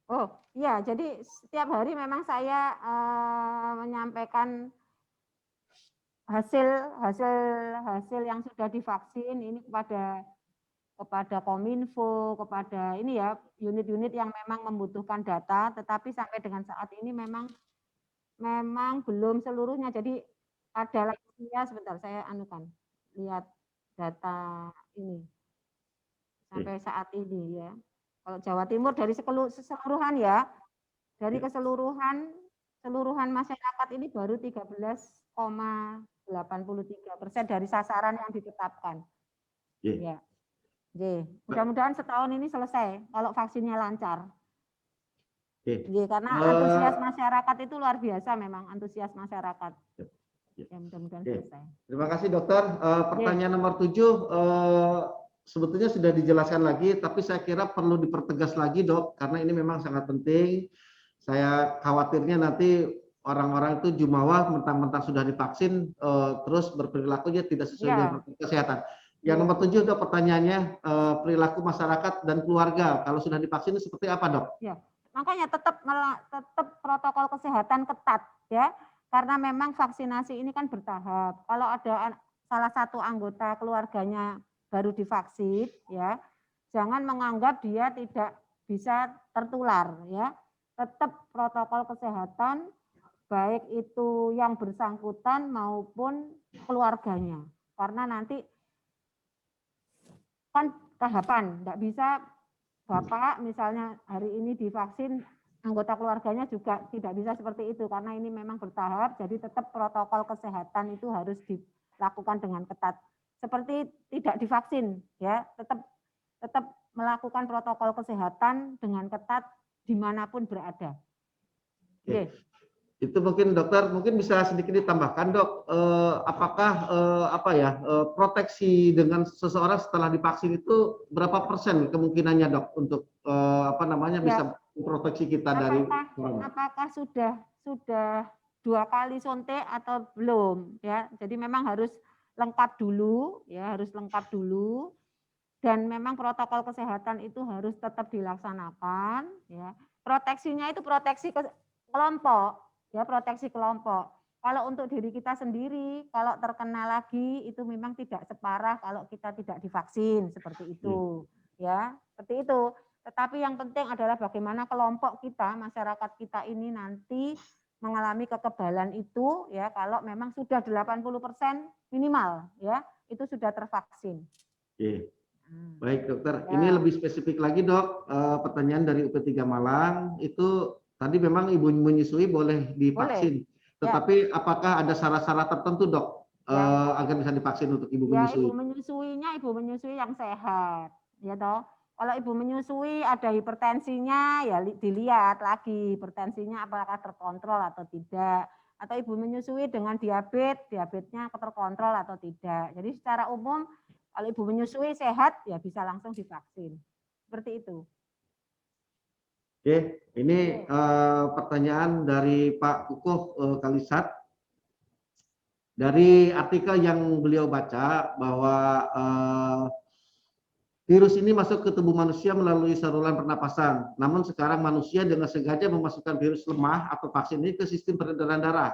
Oh iya, jadi setiap hari memang saya menyampaikan hasil yang sudah divaksin ini kepada Kominfo, kepada ini ya unit-unit yang memang membutuhkan data, tetapi sampai dengan saat ini memang belum seluruhnya. Jadi ada lansia, sebentar saya lihat data ini sampai saat ini ya. Kalau Jawa Timur dari keseluruhan ya, dari keseluruhan keseluruhan masyarakat ini baru 13,83% dari sasaran yang ditetapkan. Iya. Ya. Mudah-mudahan setahun ini selesai kalau vaksinnya lancar. Karena antusias masyarakat itu luar biasa, memang antusias masyarakat. Ya, mudah-mudahan selesai. Terima kasih dokter. Pertanyaan nomor 7 sebetulnya sudah dijelaskan lagi, tapi saya kira perlu dipertegas lagi dok, karena ini memang sangat penting. Saya khawatirnya nanti orang-orang itu jumawa mentang-mentang sudah divaksin, terus berperilakunya tidak sesuai dengan protokol kesehatan. Yang nomor 7 dok, pertanyaannya perilaku masyarakat dan keluarga kalau sudah divaksin seperti apa dok? Ya. Makanya tetap protokol kesehatan ketat ya, karena memang vaksinasi ini kan bertahap. Kalau ada salah satu anggota keluarganya baru divaksin ya, jangan menganggap dia tidak bisa tertular ya. Tetap protokol kesehatan baik itu yang bersangkutan maupun keluarganya. Karena nanti kan tahapan, enggak bisa Bapak misalnya hari ini divaksin, anggota keluarganya juga tidak bisa seperti itu karena ini memang bertahap, jadi tetap protokol kesehatan itu harus dilakukan dengan ketat. Seperti tidak divaksin ya, tetap melakukan protokol kesehatan dengan ketat dimanapun berada. Oke. Itu mungkin dokter mungkin bisa sedikit ditambahkan dok, apakah proteksi dengan seseorang setelah divaksin itu berapa persen kemungkinannya dok untuk bisa proteksi kita dari corona? Apakah sudah 2 kali suntik atau belum ya? Jadi memang harus lengkap dulu ya, dan memang protokol kesehatan itu harus tetap dilaksanakan ya. Proteksinya itu proteksi kelompok. Ya, proteksi kelompok. Kalau untuk diri kita sendiri, kalau terkena lagi itu memang tidak separah kalau kita tidak divaksin seperti itu, ya, seperti itu. Tetapi yang penting adalah bagaimana kelompok kita, masyarakat kita ini nanti mengalami kekebalan itu, ya, kalau memang sudah 80% minimal, ya, itu sudah tervaksin. Oke. Baik dokter, ini lebih spesifik lagi dok. Pertanyaan dari UP3 Malang itu. Tadi memang ibu menyusui boleh divaksin, tetapi apakah ada syarat-syarat tertentu dok agar bisa divaksin untuk ibu menyusui? Ibu menyusui yang sehat, ya toh. Kalau ibu menyusui ada hipertensinya, ya dilihat lagi hipertensinya apakah terkontrol atau tidak. Atau ibu menyusui dengan diabetesnya terkontrol atau tidak. Jadi secara umum kalau ibu menyusui sehat, ya bisa langsung divaksin. Seperti itu. Oke, ini pertanyaan dari Pak Kukuh Kalisat. Dari artikel yang beliau baca bahwa virus ini masuk ke tubuh manusia melalui saluran pernapasan. Namun sekarang manusia dengan sengaja memasukkan virus lemah atau vaksin ini ke sistem peredaran darah.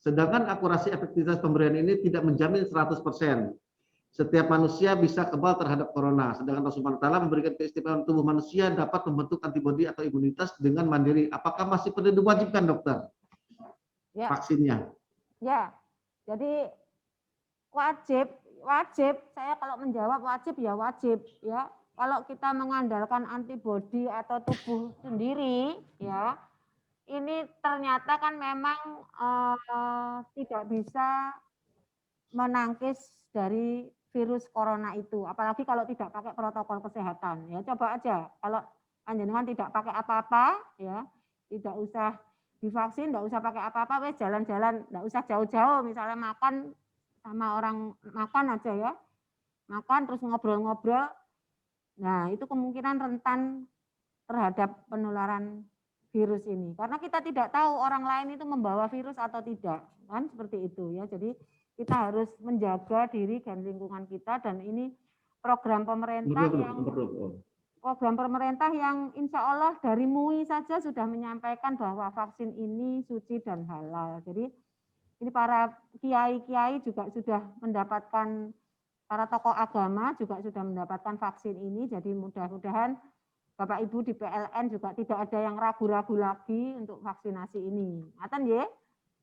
Sedangkan akurasi efektivitas pemberian ini tidak menjamin 100%. Setiap manusia bisa kebal terhadap corona, sedangkan Rasulullah SAW memberikan keistimewaan tubuh manusia dapat membentuk antibodi atau imunitas dengan mandiri. Apakah masih perlu diwajibkan dokter vaksinnya? Ya, jadi wajib. Saya kalau menjawab wajib ya wajib. Ya, kalau kita mengandalkan antibodi atau tubuh sendiri, ya ini ternyata kan memang tidak bisa menangkis dari virus corona itu, apalagi kalau tidak pakai protokol kesehatan. Ya coba aja, kalau panjenengan tidak pakai apa-apa, ya tidak usah divaksin, tidak usah pakai apa-apa, wes jalan-jalan, tidak usah jauh-jauh, misalnya makan sama orang makan aja ya, makan terus ngobrol-ngobrol, nah itu kemungkinan rentan terhadap penularan virus ini, karena kita tidak tahu orang lain itu membawa virus atau tidak, kan seperti itu ya. Jadi kita harus menjaga diri dan lingkungan kita, dan ini program pemerintah yang insya Allah dari MUI saja sudah menyampaikan bahwa vaksin ini suci dan halal. Jadi ini para kiai-kiai juga sudah mendapatkan, para tokoh agama juga sudah mendapatkan vaksin ini. Jadi mudah-mudahan Bapak Ibu di PLN juga tidak ada yang ragu-ragu lagi untuk vaksinasi ini. Ngaten nggih?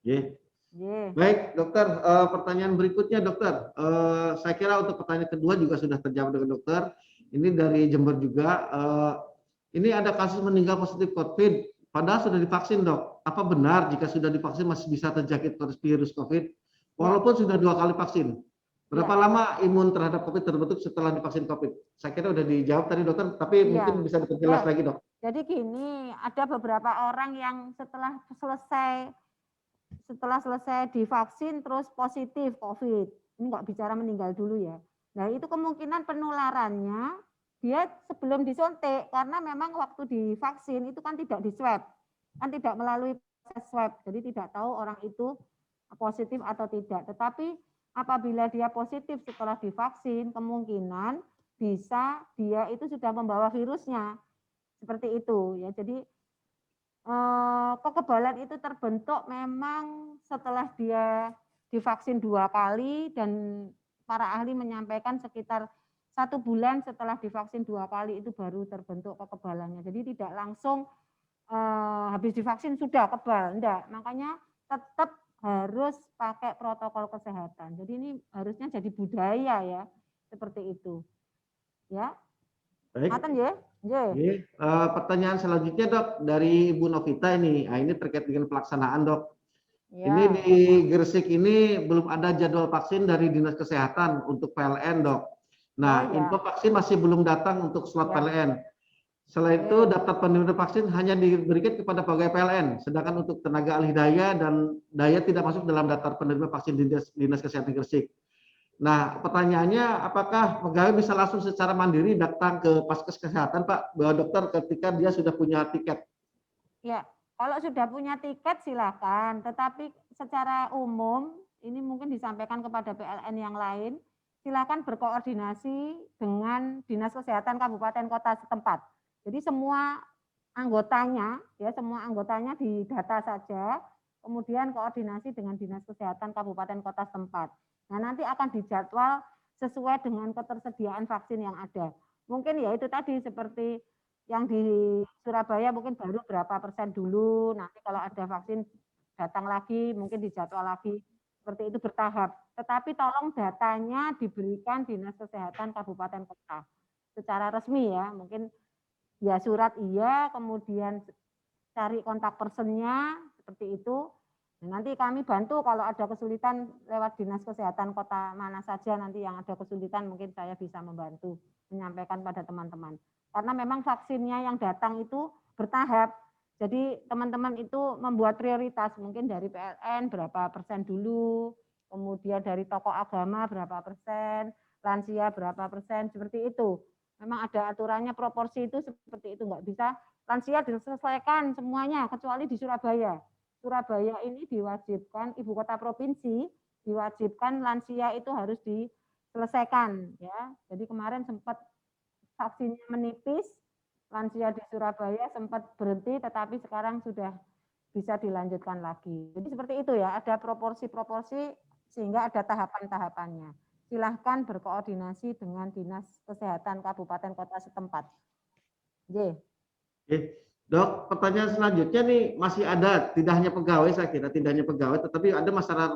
Nggih. Baik, dokter. Pertanyaan berikutnya, dokter. Saya kira untuk pertanyaan kedua juga sudah terjawab dengan dokter. Ini dari Jember juga. Ini ada kasus meninggal positif COVID padahal sudah divaksin, Dok. Apa benar jika sudah divaksin masih bisa terjangkit virus COVID? Walaupun sudah 2 kali vaksin. Berapa lama imun terhadap COVID terbentuk setelah divaksin COVID? Saya kira udah dijawab tadi, Dokter, tapi mungkin bisa diperjelas lagi, Dok. Jadi gini, ada beberapa orang yang setelah selesai divaksin terus positif COVID. Ini nggak bicara meninggal dulu ya. Nah, itu kemungkinan penularannya dia sebelum disuntik, karena memang waktu divaksin itu kan tidak di swab, kan tidak melalui proses swab, jadi tidak tahu orang itu positif atau tidak. Tetapi apabila dia positif setelah divaksin, kemungkinan bisa dia itu sudah membawa virusnya, seperti itu ya. Jadi kekebalan itu terbentuk memang setelah dia divaksin 2 kali, dan para ahli menyampaikan sekitar 1 bulan setelah divaksin 2 kali itu baru terbentuk kekebalannya. Jadi tidak langsung habis divaksin sudah kebal, enggak. Makanya tetap harus pakai protokol kesehatan. Jadi ini harusnya jadi budaya ya, seperti itu. Ya. Baik. Ngaten ya? Nggih. Pertanyaan selanjutnya, Dok, dari Ibu Novita ini. Nah, ini terkait dengan pelaksanaan, Dok. Ya. Ini di Gresik ini belum ada jadwal vaksin dari Dinas Kesehatan untuk PLN, Dok. Nah, info vaksin masih belum datang untuk slot PLN. Selain itu, daftar penerima vaksin hanya diberikan kepada pegawai PLN, sedangkan untuk tenaga ahli daya dan daya tidak masuk dalam daftar penerima vaksin Dinas Kesehatan Gresik. Nah, pertanyaannya, apakah pegawai bisa langsung secara mandiri datang ke Paskes Kesehatan, Pak, dokter, ketika dia sudah punya tiket? Ya, kalau sudah punya tiket silakan, tetapi secara umum ini mungkin disampaikan kepada PLN yang lain, silakan berkoordinasi dengan Dinas Kesehatan Kabupaten Kota setempat. Jadi semua anggotanya didata saja, kemudian koordinasi dengan Dinas Kesehatan Kabupaten Kota setempat. Nah, nanti akan dijadwal sesuai dengan ketersediaan vaksin yang ada. Mungkin ya itu tadi seperti yang di Surabaya mungkin baru berapa persen dulu, nanti kalau ada vaksin datang lagi, mungkin dijadwal lagi. Seperti itu bertahap. Tetapi tolong datanya diberikan Dinas Kesehatan Kabupaten Kota secara resmi ya, mungkin ya surat iya, kemudian cari kontak personnya, seperti itu. Nah, nanti kami bantu kalau ada kesulitan lewat Dinas Kesehatan Kota mana saja, nanti yang ada kesulitan mungkin saya bisa membantu menyampaikan pada teman-teman. Karena memang vaksinnya yang datang itu bertahap, jadi teman-teman itu membuat prioritas, mungkin dari PLN berapa persen dulu, kemudian dari tokoh agama berapa persen, lansia berapa persen, seperti itu. Memang ada aturannya, proporsi itu seperti itu, nggak bisa lansia diselesaikan semuanya, kecuali di Surabaya. Surabaya ini diwajibkan, ibu kota provinsi, diwajibkan lansia itu harus diselesaikan. Ya. Jadi kemarin sempat vaksinnya menipis, lansia di Surabaya sempat berhenti, tetapi sekarang sudah bisa dilanjutkan lagi. Jadi seperti itu ya, ada proporsi-proporsi sehingga ada tahapan-tahapannya. Silahkan berkoordinasi dengan Dinas Kesehatan Kabupaten Kota setempat. Dok, pertanyaan selanjutnya nih masih ada, tidak hanya pegawai saya kira, tidak hanya pegawai, tetapi ada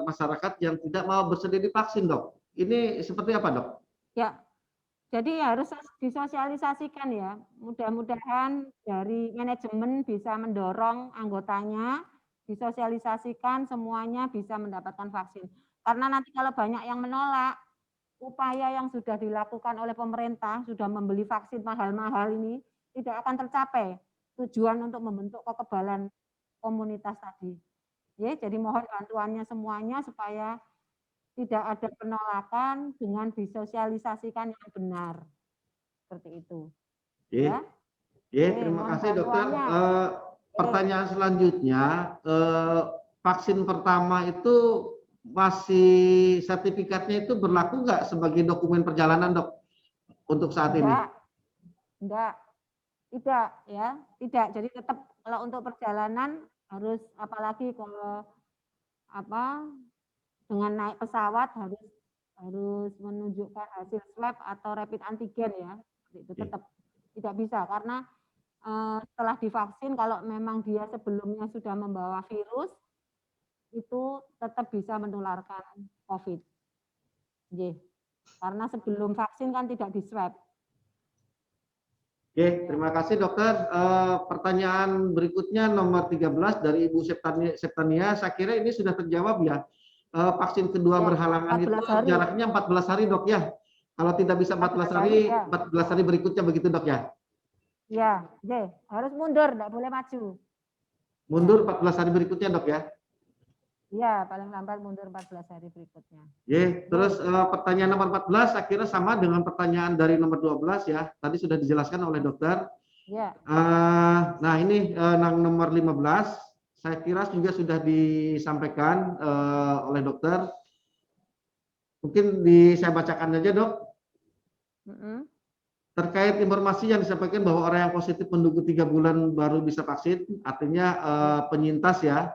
masyarakat yang tidak mau bersedia divaksin, Dok. Ini seperti apa, Dok? Ya, jadi harus disosialisasikan ya. Mudah-mudahan dari manajemen bisa mendorong anggotanya, disosialisasikan semuanya bisa mendapatkan vaksin. Karena nanti kalau banyak yang menolak, upaya yang sudah dilakukan oleh pemerintah, sudah membeli vaksin mahal-mahal ini, tidak akan tercapai tujuan untuk membentuk kekebalan komunitas tadi. Ya, jadi mohon bantuannya semuanya supaya tidak ada penolakan dengan disosialisasikan yang benar. Seperti itu. Ya. Terima kasih, Dokter. Pertanyaan selanjutnya, vaksin pertama itu masih sertifikatnya itu berlaku nggak sebagai dokumen perjalanan, Dok, untuk saat ini? Tidak ya, tidak. Jadi tetap kalau untuk perjalanan harus, apalagi kalau dengan naik pesawat harus menunjukkan hasil swab atau rapid antigen ya. Itu tetap tidak bisa karena setelah divaksin kalau memang dia sebelumnya sudah membawa virus itu tetap bisa menularkan COVID. Karena sebelum vaksin kan tidak di swab. Oke, terima kasih dokter. Pertanyaan berikutnya nomor 13 dari Ibu Septania. Saya kira ini sudah terjawab ya. Vaksin kedua Ya, berhalangan itu 14 hari. jaraknya 14 hari dok ya. Kalau tidak bisa 14 hari, ya. 14 hari berikutnya begitu dok ya. Ya, harus mundur, tidak boleh maju. Mundur 14 hari berikutnya dok ya. Iya, paling lambat mundur 14 hari berikutnya. Terus pertanyaan nomor 14 saya kira sama dengan pertanyaan dari nomor 12 ya. Tadi sudah dijelaskan oleh dokter. Ya. Nah ini nomor 15 saya kira juga sudah disampaikan oleh dokter. Mungkin saya bacakan aja dok. Terkait informasi yang disampaikan bahwa orang yang positif menunggu 3 bulan baru bisa vaksin, artinya penyintas ya.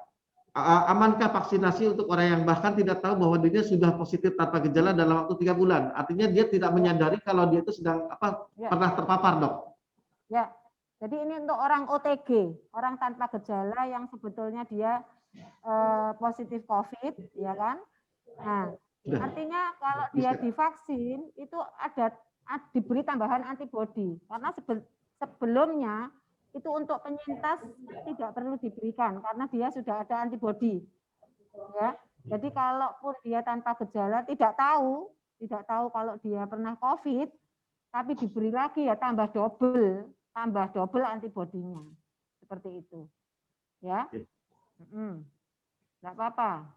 Amankah vaksinasi untuk orang yang bahkan tidak tahu bahwa dirinya sudah positif tanpa gejala dalam waktu 3 bulan? Artinya dia tidak menyadari kalau dia itu sedang pernah terpapar, dok. Ya, jadi ini untuk orang OTG, orang tanpa gejala yang sebetulnya dia positif COVID, ya kan? Nah, artinya kalau dia divaksin itu diberi tambahan antibodi, karena sebelumnya itu untuk penyintas tidak perlu diberikan karena dia sudah ada antibodi. Ya. Jadi kalaupun dia tanpa gejala tidak tahu kalau dia pernah COVID, tapi diberi lagi ya tambah double antibodinya. Seperti itu. Ya. Enggak apa-apa.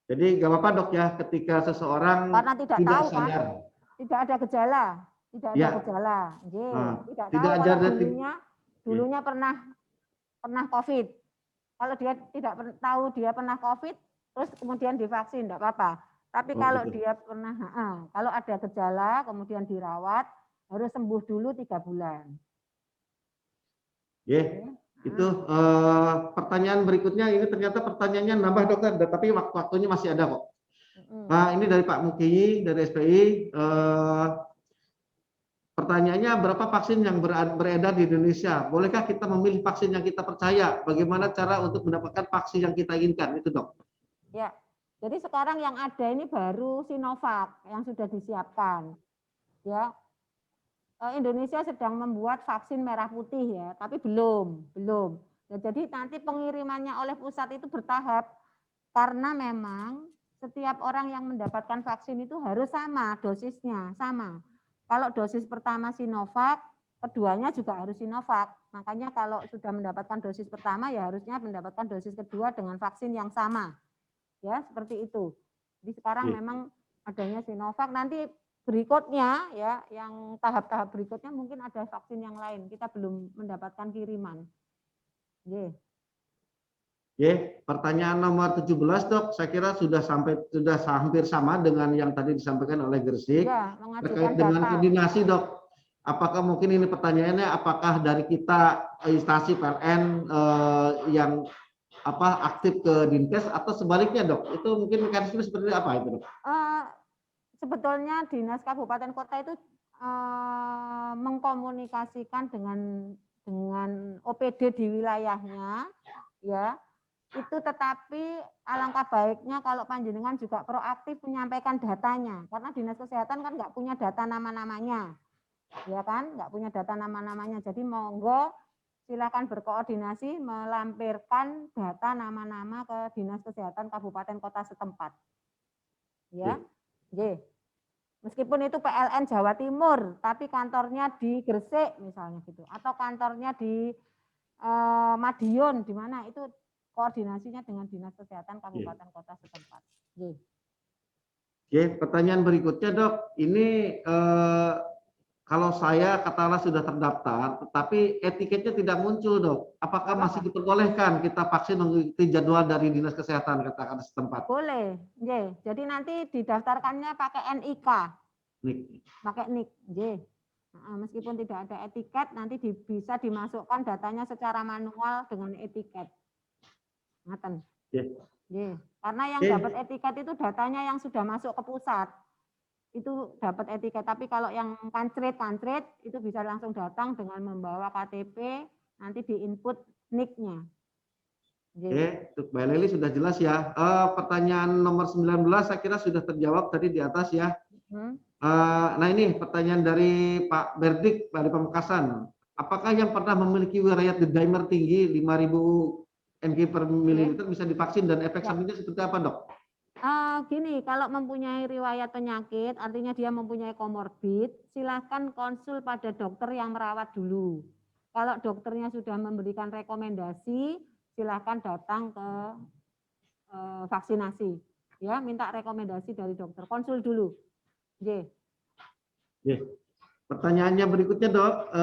Jadi enggak apa-apa dok ya ketika seseorang karena tidak tahu sadar. Kan, tidak ada gejala. Tidak ada gejala. Tidak tahu kalau dulunya pernah COVID. Kalau dia tidak tahu dia pernah COVID, terus kemudian divaksin, tidak apa-apa. Tapi kalau dia pernah, kalau ada gejala, kemudian dirawat, harus sembuh dulu 3 bulan. Itu pertanyaan berikutnya, ini ternyata pertanyaannya nambah dokter, tapi waktunya masih ada kok. Nah, ini dari Pak Mukiyi, dari SPI. Pertanyaannya, berapa vaksin yang beredar di Indonesia? Bolehkah kita memilih vaksin yang kita percaya? Bagaimana cara untuk mendapatkan vaksin yang kita inginkan? Itu dok. Ya, jadi sekarang yang ada ini baru Sinovac yang sudah disiapkan. Ya, Indonesia sedang membuat vaksin merah putih ya, tapi belum. Ya, jadi nanti pengirimannya oleh pusat itu bertahap karena memang setiap orang yang mendapatkan vaksin itu harus sama dosisnya, sama. Kalau dosis pertama Sinovac, keduanya juga harus Sinovac. Makanya kalau sudah mendapatkan dosis pertama ya harusnya mendapatkan dosis kedua dengan vaksin yang sama. Ya, seperti itu. Jadi sekarang memang adanya Sinovac, nanti berikutnya ya yang tahap-tahap berikutnya mungkin ada vaksin yang lain. Kita belum mendapatkan kiriman. Pertanyaan nomor 17 dok, saya kira sudah hampir sama dengan yang tadi disampaikan oleh Gresik. Terkait dengan koordinasi dok, apakah mungkin ini pertanyaannya, apakah dari kita instansi PLN yang aktif ke Dinkes atau sebaliknya dok? Itu mungkin mekanisme seperti apa itu dok? Sebetulnya dinas kabupaten kota itu mengkomunikasikan dengan OPD di wilayahnya, ya. Itu tetapi alangkah baiknya kalau panjenengan juga proaktif menyampaikan datanya, karena dinas kesehatan kan nggak punya data nama-namanya, ya kan, nggak punya data nama-namanya. Jadi monggo silakan berkoordinasi melampirkan data nama-nama ke dinas kesehatan kabupaten kota setempat, ya. Meskipun itu PLN Jawa Timur, tapi kantornya di Gresik misalnya gitu, atau kantornya di Madiun, di mana itu koordinasinya dengan dinas kesehatan kabupaten kota setempat. Pertanyaan berikutnya dok, ini kalau saya katakanlah sudah terdaftar, tetapi etiketnya tidak muncul dok, apakah masih diperbolehkan kita vaksin mengikuti jadwal dari dinas kesehatan katakan setempat? Boleh, jadi nanti didaftarkannya pakai NIK, pakai NIK. Meskipun tidak ada etiket, nanti bisa dimasukkan datanya secara manual dengan etiket. Karena yang dapat etiket itu datanya yang sudah masuk ke pusat, itu dapat etiket. Tapi kalau yang kancret itu bisa langsung datang dengan membawa KTP, nanti diinput NIK-nya. Mbak Leli sudah jelas ya. Pertanyaan nomor 19 saya kira sudah terjawab tadi di atas ya. Nah ini pertanyaan dari Pak Berdik dari Pamekasan. Apakah yang pernah memiliki riwayat D-dimer tinggi 5.000 mg per mililiter bisa divaksin dan efek Ya. sampingnya seperti apa, Dok? Gini, kalau mempunyai riwayat penyakit, artinya dia mempunyai komorbid, silahkan konsul pada dokter yang merawat dulu. Kalau dokternya sudah memberikan rekomendasi, silahkan datang ke vaksinasi. Ya, minta rekomendasi dari dokter, konsul dulu. J. Pertanyaannya berikutnya, Dok.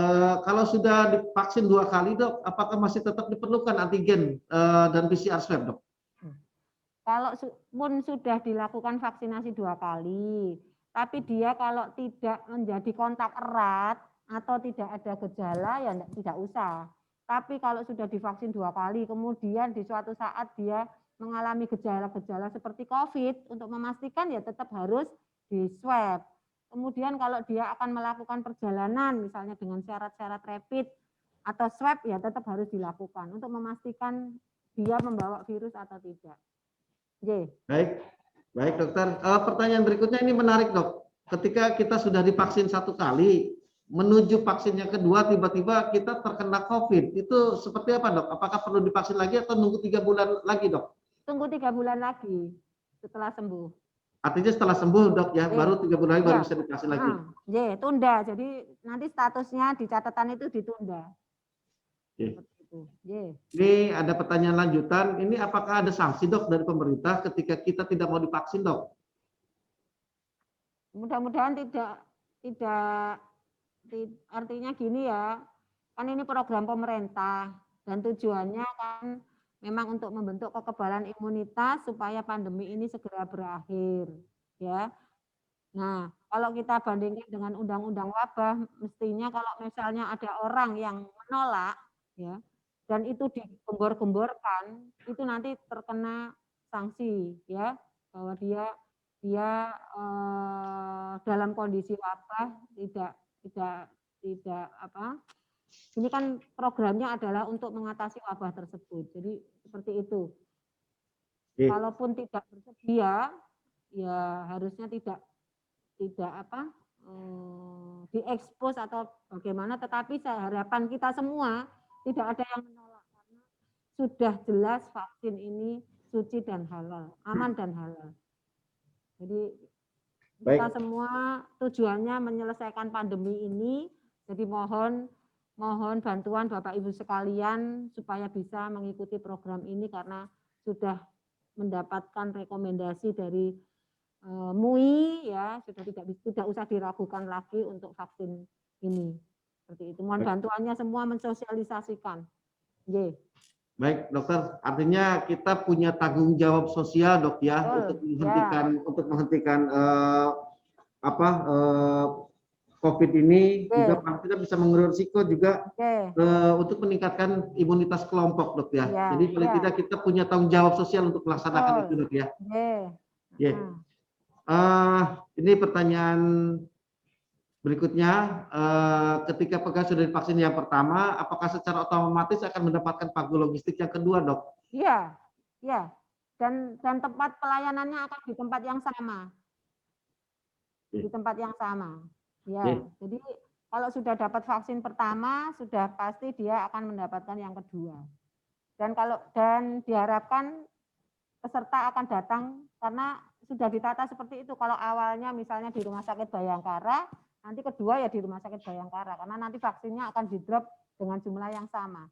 Kalau sudah divaksin 2 kali, Dok, apakah masih tetap diperlukan antigen dan PCR swab, Dok? Kalau pun sudah dilakukan vaksinasi 2 kali, tapi dia kalau tidak menjadi kontak erat atau tidak ada gejala, ya tidak usah. Tapi kalau sudah divaksin 2 kali, kemudian di suatu saat dia mengalami gejala-gejala seperti COVID, untuk memastikan ya tetap harus di swab. Kemudian kalau dia akan melakukan perjalanan, misalnya dengan syarat-syarat rapid atau swab, ya tetap harus dilakukan untuk memastikan dia membawa virus atau tidak. Baik, dokter. Pertanyaan berikutnya ini menarik, Dok. Ketika kita sudah divaksin 1 kali, menuju vaksin yang kedua tiba-tiba kita terkena COVID, itu seperti apa, Dok? Apakah perlu divaksin lagi atau nunggu 3 bulan lagi, Dok? Tunggu 3 bulan lagi setelah sembuh. Artinya setelah sembuh, Dok, ya, baru 3 bulan lagi baru bisa divaksin lagi. Tunda. Jadi nanti statusnya di catatan itu ditunda. Ini ada pertanyaan lanjutan. Ini apakah ada sanksi, Dok, dari pemerintah ketika kita tidak mau divaksin, Dok? Mudah-mudahan tidak, artinya gini ya, kan ini program pemerintah dan tujuannya kan memang untuk membentuk kekebalan imunitas supaya pandemi ini segera berakhir, ya. Nah, kalau kita bandingkan dengan undang-undang wabah, mestinya kalau misalnya ada orang yang menolak, ya, dan itu digembor-gemborkan, itu nanti terkena sanksi, ya, bahwa dia dalam kondisi wabah tidak apa. Ini kan programnya adalah untuk mengatasi wabah tersebut. Jadi seperti itu. Kalaupun tidak bersedia, ya harusnya tidak diekspos atau bagaimana, tetapi harapan kita semua tidak ada yang menolak karena sudah jelas vaksin ini suci dan halal, aman dan halal. Jadi kita semua tujuannya menyelesaikan pandemi ini, jadi mohon bantuan Bapak Ibu sekalian supaya bisa mengikuti program ini karena sudah mendapatkan rekomendasi dari MUI, ya, sudah tidak usah diragukan lagi untuk vaksin ini. Seperti itu. Mohon bantuannya semua mensosialisasikan. Baik, dokter. Artinya kita punya tanggung jawab sosial, Dok, ya, untuk menghentikan COVID ini. Juga kita bisa mengurangi risiko juga untuk meningkatkan imunitas kelompok, Dok, ya. Jadi paling tidak kita punya tanggung jawab sosial untuk melaksanakan itu, Dok, ya. Ini pertanyaan berikutnya, ketika pegawai sudah divaksin yang pertama, apakah secara otomatis akan mendapatkan pagu logistik yang kedua, Dok? Iya. Dan tempat pelayanannya akan di tempat yang sama. Di tempat yang sama. Ya. Jadi kalau sudah dapat vaksin pertama, sudah pasti dia akan mendapatkan yang kedua. Dan diharapkan peserta akan datang karena sudah ditata seperti itu. Kalau awalnya misalnya di Rumah Sakit Bayangkara, nanti kedua ya di Rumah Sakit Bayangkara, karena nanti vaksinnya akan di-drop dengan jumlah yang sama.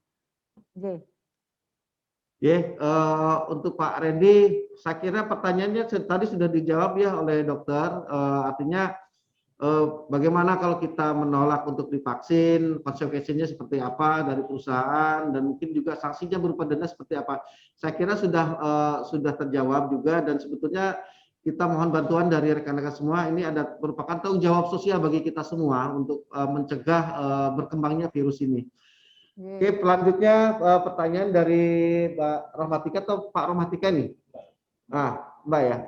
Untuk Pak Randy, saya kira pertanyaannya tadi sudah dijawab ya oleh dokter. Artinya bagaimana kalau kita menolak untuk divaksin, konsekuensinya seperti apa dari perusahaan, dan mungkin juga sanksinya berupa denda seperti apa. Saya kira sudah terjawab juga, dan sebetulnya kita mohon bantuan dari rekan-rekan semua. Ini merupakan tanggung jawab sosial bagi kita semua untuk mencegah berkembangnya virus ini. Oke, selanjutnya pertanyaan dari Mbak Rohmatika atau Pak Rohmatika nih. Mbak ya.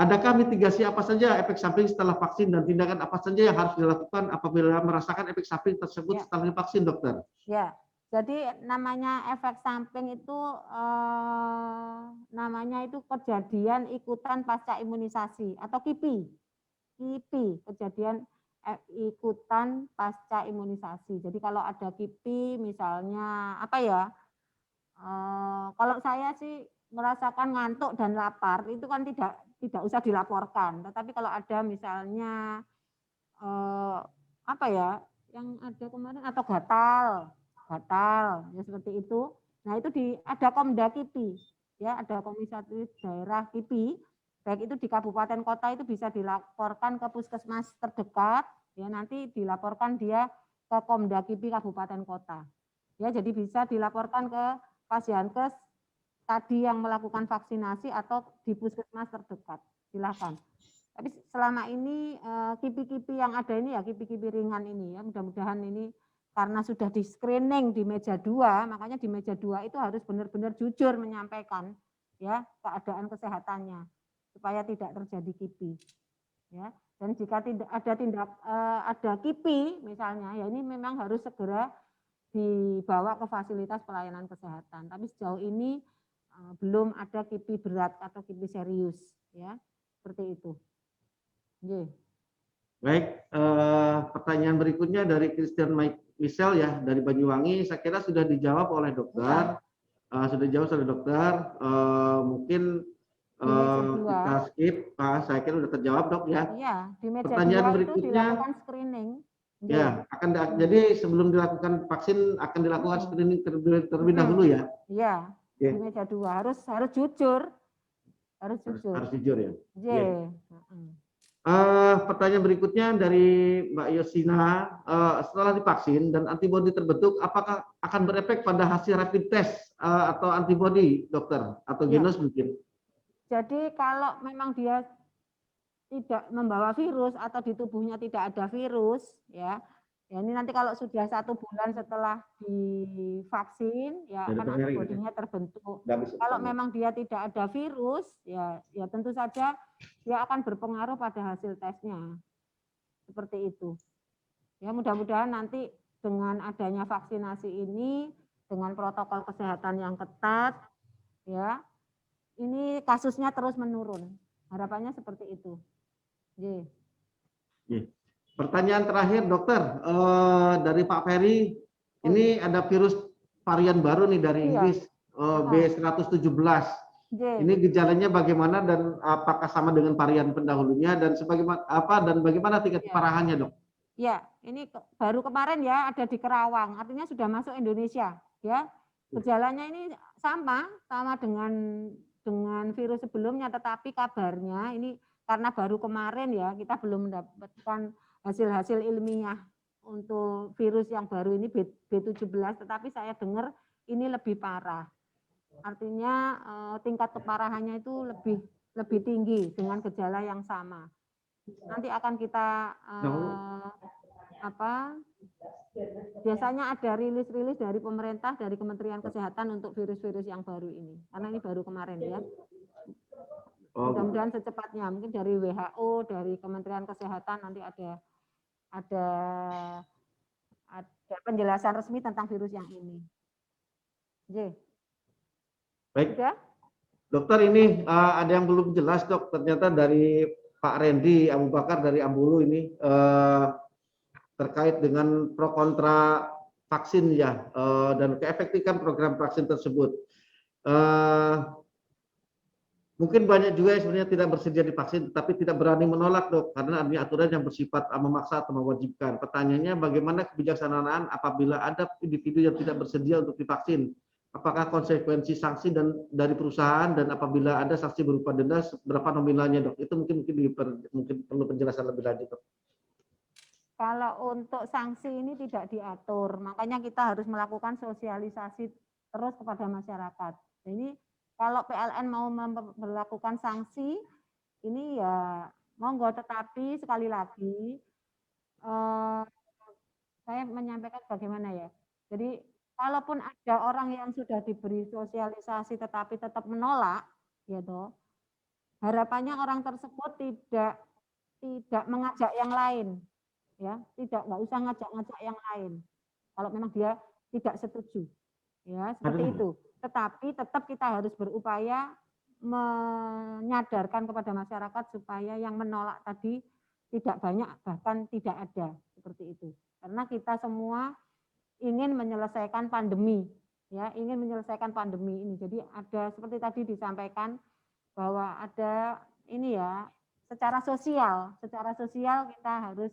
Adakah mitigasi apa saja efek samping setelah vaksin dan tindakan apa saja yang harus dilakukan apabila merasakan efek samping tersebut setelah divaksin, dokter? Ya. Jadi namanya efek samping itu namanya itu kejadian ikutan pasca imunisasi atau KIPI. KIPI, kejadian ikutan pasca imunisasi. Jadi kalau ada KIPI misalnya apa ya, kalau saya sih merasakan ngantuk dan lapar itu kan tidak usah dilaporkan. Tetapi kalau ada misalnya apa ya yang ada kemarin atau gatal ya seperti itu. Nah itu ada Komda KIPI ya, ada Komisi Daerah KIPI, baik itu di kabupaten kota itu bisa dilaporkan ke puskesmas terdekat ya, nanti dilaporkan dia ke Komda KIPI kabupaten kota ya, jadi bisa dilaporkan ke Pasyankes tadi yang melakukan vaksinasi atau di puskesmas terdekat, silakan. Tapi selama ini KIPI-KIPI yang ada ini ya KIPI-KIPI ringan ini ya, mudah-mudahan ini karena sudah di screening di meja 2, makanya di meja 2 itu harus benar-benar jujur menyampaikan ya keadaan kesehatannya supaya tidak terjadi KIPI ya. Dan jika tidak ada ada KIPI misalnya ya, ini memang harus segera dibawa ke fasilitas pelayanan kesehatan. Tapi sejauh ini belum ada KIPI berat atau KIPI serius ya, seperti itu. Baik, pertanyaan berikutnya dari Christian Michel ya, dari Banyuwangi. Saya kira sudah dijawab oleh dokter. Sudah dijawab oleh dokter. Mungkin kita skip. Saya kira sudah terjawab dok ya. Iya, di meja pertanyaan 2 berikutnya, itu dilakukan screening. Ya, jadi sebelum dilakukan vaksin akan dilakukan screening terlebih dahulu ya. Iya, di meja 2 harus jujur. Harus jujur ya. Yeah. Pertanyaan berikutnya dari Mbak Yosina, setelah divaksin dan antibodi terbentuk, apakah akan berefek pada hasil rapid test atau antibodi, dokter, atau genus mungkin? Jadi kalau memang dia tidak membawa virus atau di tubuhnya tidak ada virus, ya ini nanti kalau sudah 1 bulan setelah divaksin, ya akan antibodinya terbentuk. Kalau memang dia tidak ada virus, ya tentu saja dia akan berpengaruh pada hasil tesnya. Seperti itu. Ya mudah-mudahan nanti dengan adanya vaksinasi ini, dengan protokol kesehatan yang ketat, ya ini kasusnya terus menurun. Harapannya seperti itu. Pertanyaan terakhir dokter, dari Pak Ferry, ini ada virus varian baru nih dari Inggris, B117. Ini gejalanya bagaimana dan apakah sama dengan varian pendahulunya dan bagaimana tingkat keparahannya dok? Ya, ini baru kemarin ya ada di Kerawang, artinya sudah masuk Indonesia ya. Gejalanya ini sama dengan virus sebelumnya, tetapi kabarnya ini karena baru kemarin ya, kita belum mendapatkan hasil-hasil ilmiah untuk virus yang baru ini B17, tetapi saya dengar ini lebih parah. Artinya tingkat keparahannya itu lebih tinggi dengan gejala yang sama. Nanti akan kita biasanya ada rilis-rilis dari pemerintah, dari Kementerian Kesehatan untuk virus-virus yang baru ini. Karena ini baru kemarin ya. Mudah-mudahan secepatnya, mungkin dari WHO, dari Kementerian Kesehatan nanti ada penjelasan resmi tentang virus yang ini. Baik. Sudah? Dokter, ini ada yang belum jelas dok. Ternyata dari Pak Randy Abu Bakar dari Ambulu ini terkait dengan pro kontra vaksin ya, dan keefektifan program vaksin tersebut. Mungkin banyak juga yang sebenarnya tidak bersedia divaksin, tapi tidak berani menolak dok, karena adanya aturan yang bersifat memaksa atau mewajibkan. Pertanyaannya, bagaimana kebijaksanaan apabila ada individu yang tidak bersedia untuk divaksin? Apakah konsekuensi sanksi dari perusahaan, dan apabila ada sanksi berupa denda, berapa nominalnya dok? Itu mungkin perlu penjelasan lebih lanjut dok. Kalau untuk sanksi ini tidak diatur, makanya kita harus melakukan sosialisasi terus kepada masyarakat. Ini kalau PLN mau melakukan sanksi, ini ya monggo, tetapi sekali lagi saya menyampaikan bagaimana ya. Jadi kalaupun ada orang yang sudah diberi sosialisasi tetapi tetap menolak, gitu, harapannya orang tersebut tidak mengajak yang lain, ya, nggak usah ngajak yang lain. Kalau memang dia tidak setuju, ya seperti itu. Tetapi tetap kita harus berupaya menyadarkan kepada masyarakat supaya yang menolak tadi tidak banyak, bahkan tidak ada seperti itu. Karena kita semua ingin menyelesaikan pandemi, ya, ingin menyelesaikan pandemi ini. Jadi ada seperti tadi disampaikan bahwa ada ini ya, secara sosial kita harus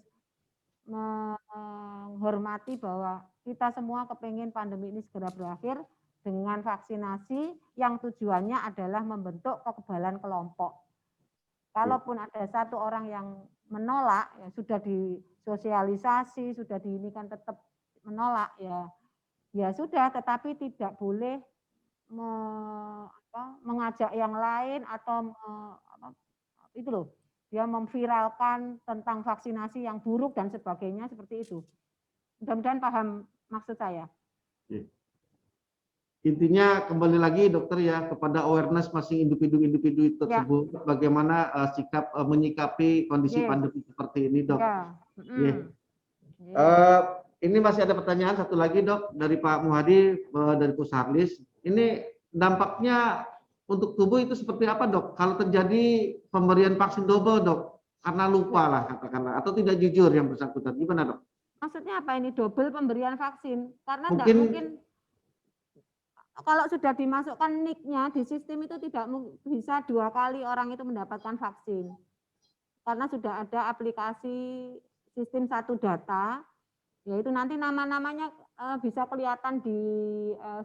menghormati bahwa kita semua kepengen pandemi ini segera berakhir dengan vaksinasi yang tujuannya adalah membentuk kekebalan kelompok. Kalaupun ada satu orang yang menolak, ya sudah disosialisasi, sudah diinikan tetap menolak, ya sudah, tetapi tidak boleh mengajak yang lain atau itu loh, dia memviralkan tentang vaksinasi yang buruk dan sebagainya seperti itu. Mudah-mudahan paham maksud saya. Intinya kembali lagi dokter ya kepada awareness masing individu-individu tersebut, bagaimana sikap menyikapi kondisi pandemi seperti ini, Dok. Ini masih ada pertanyaan satu lagi, Dok, dari Pak Muhadi dari Pusarlis. Ini dampaknya untuk tubuh itu seperti apa, Dok? Kalau terjadi pemberian vaksin double, Dok, karena lupa lah katakanlah, atau tidak jujur yang bersangkutan, gimana, Dok? Maksudnya apa ini double pemberian vaksin? Karena tidak mungkin kalau sudah dimasukkan NIK-nya di sistem itu tidak bisa 2 kali orang itu mendapatkan vaksin. Karena sudah ada aplikasi sistem satu data, yaitu nanti nama-namanya bisa kelihatan di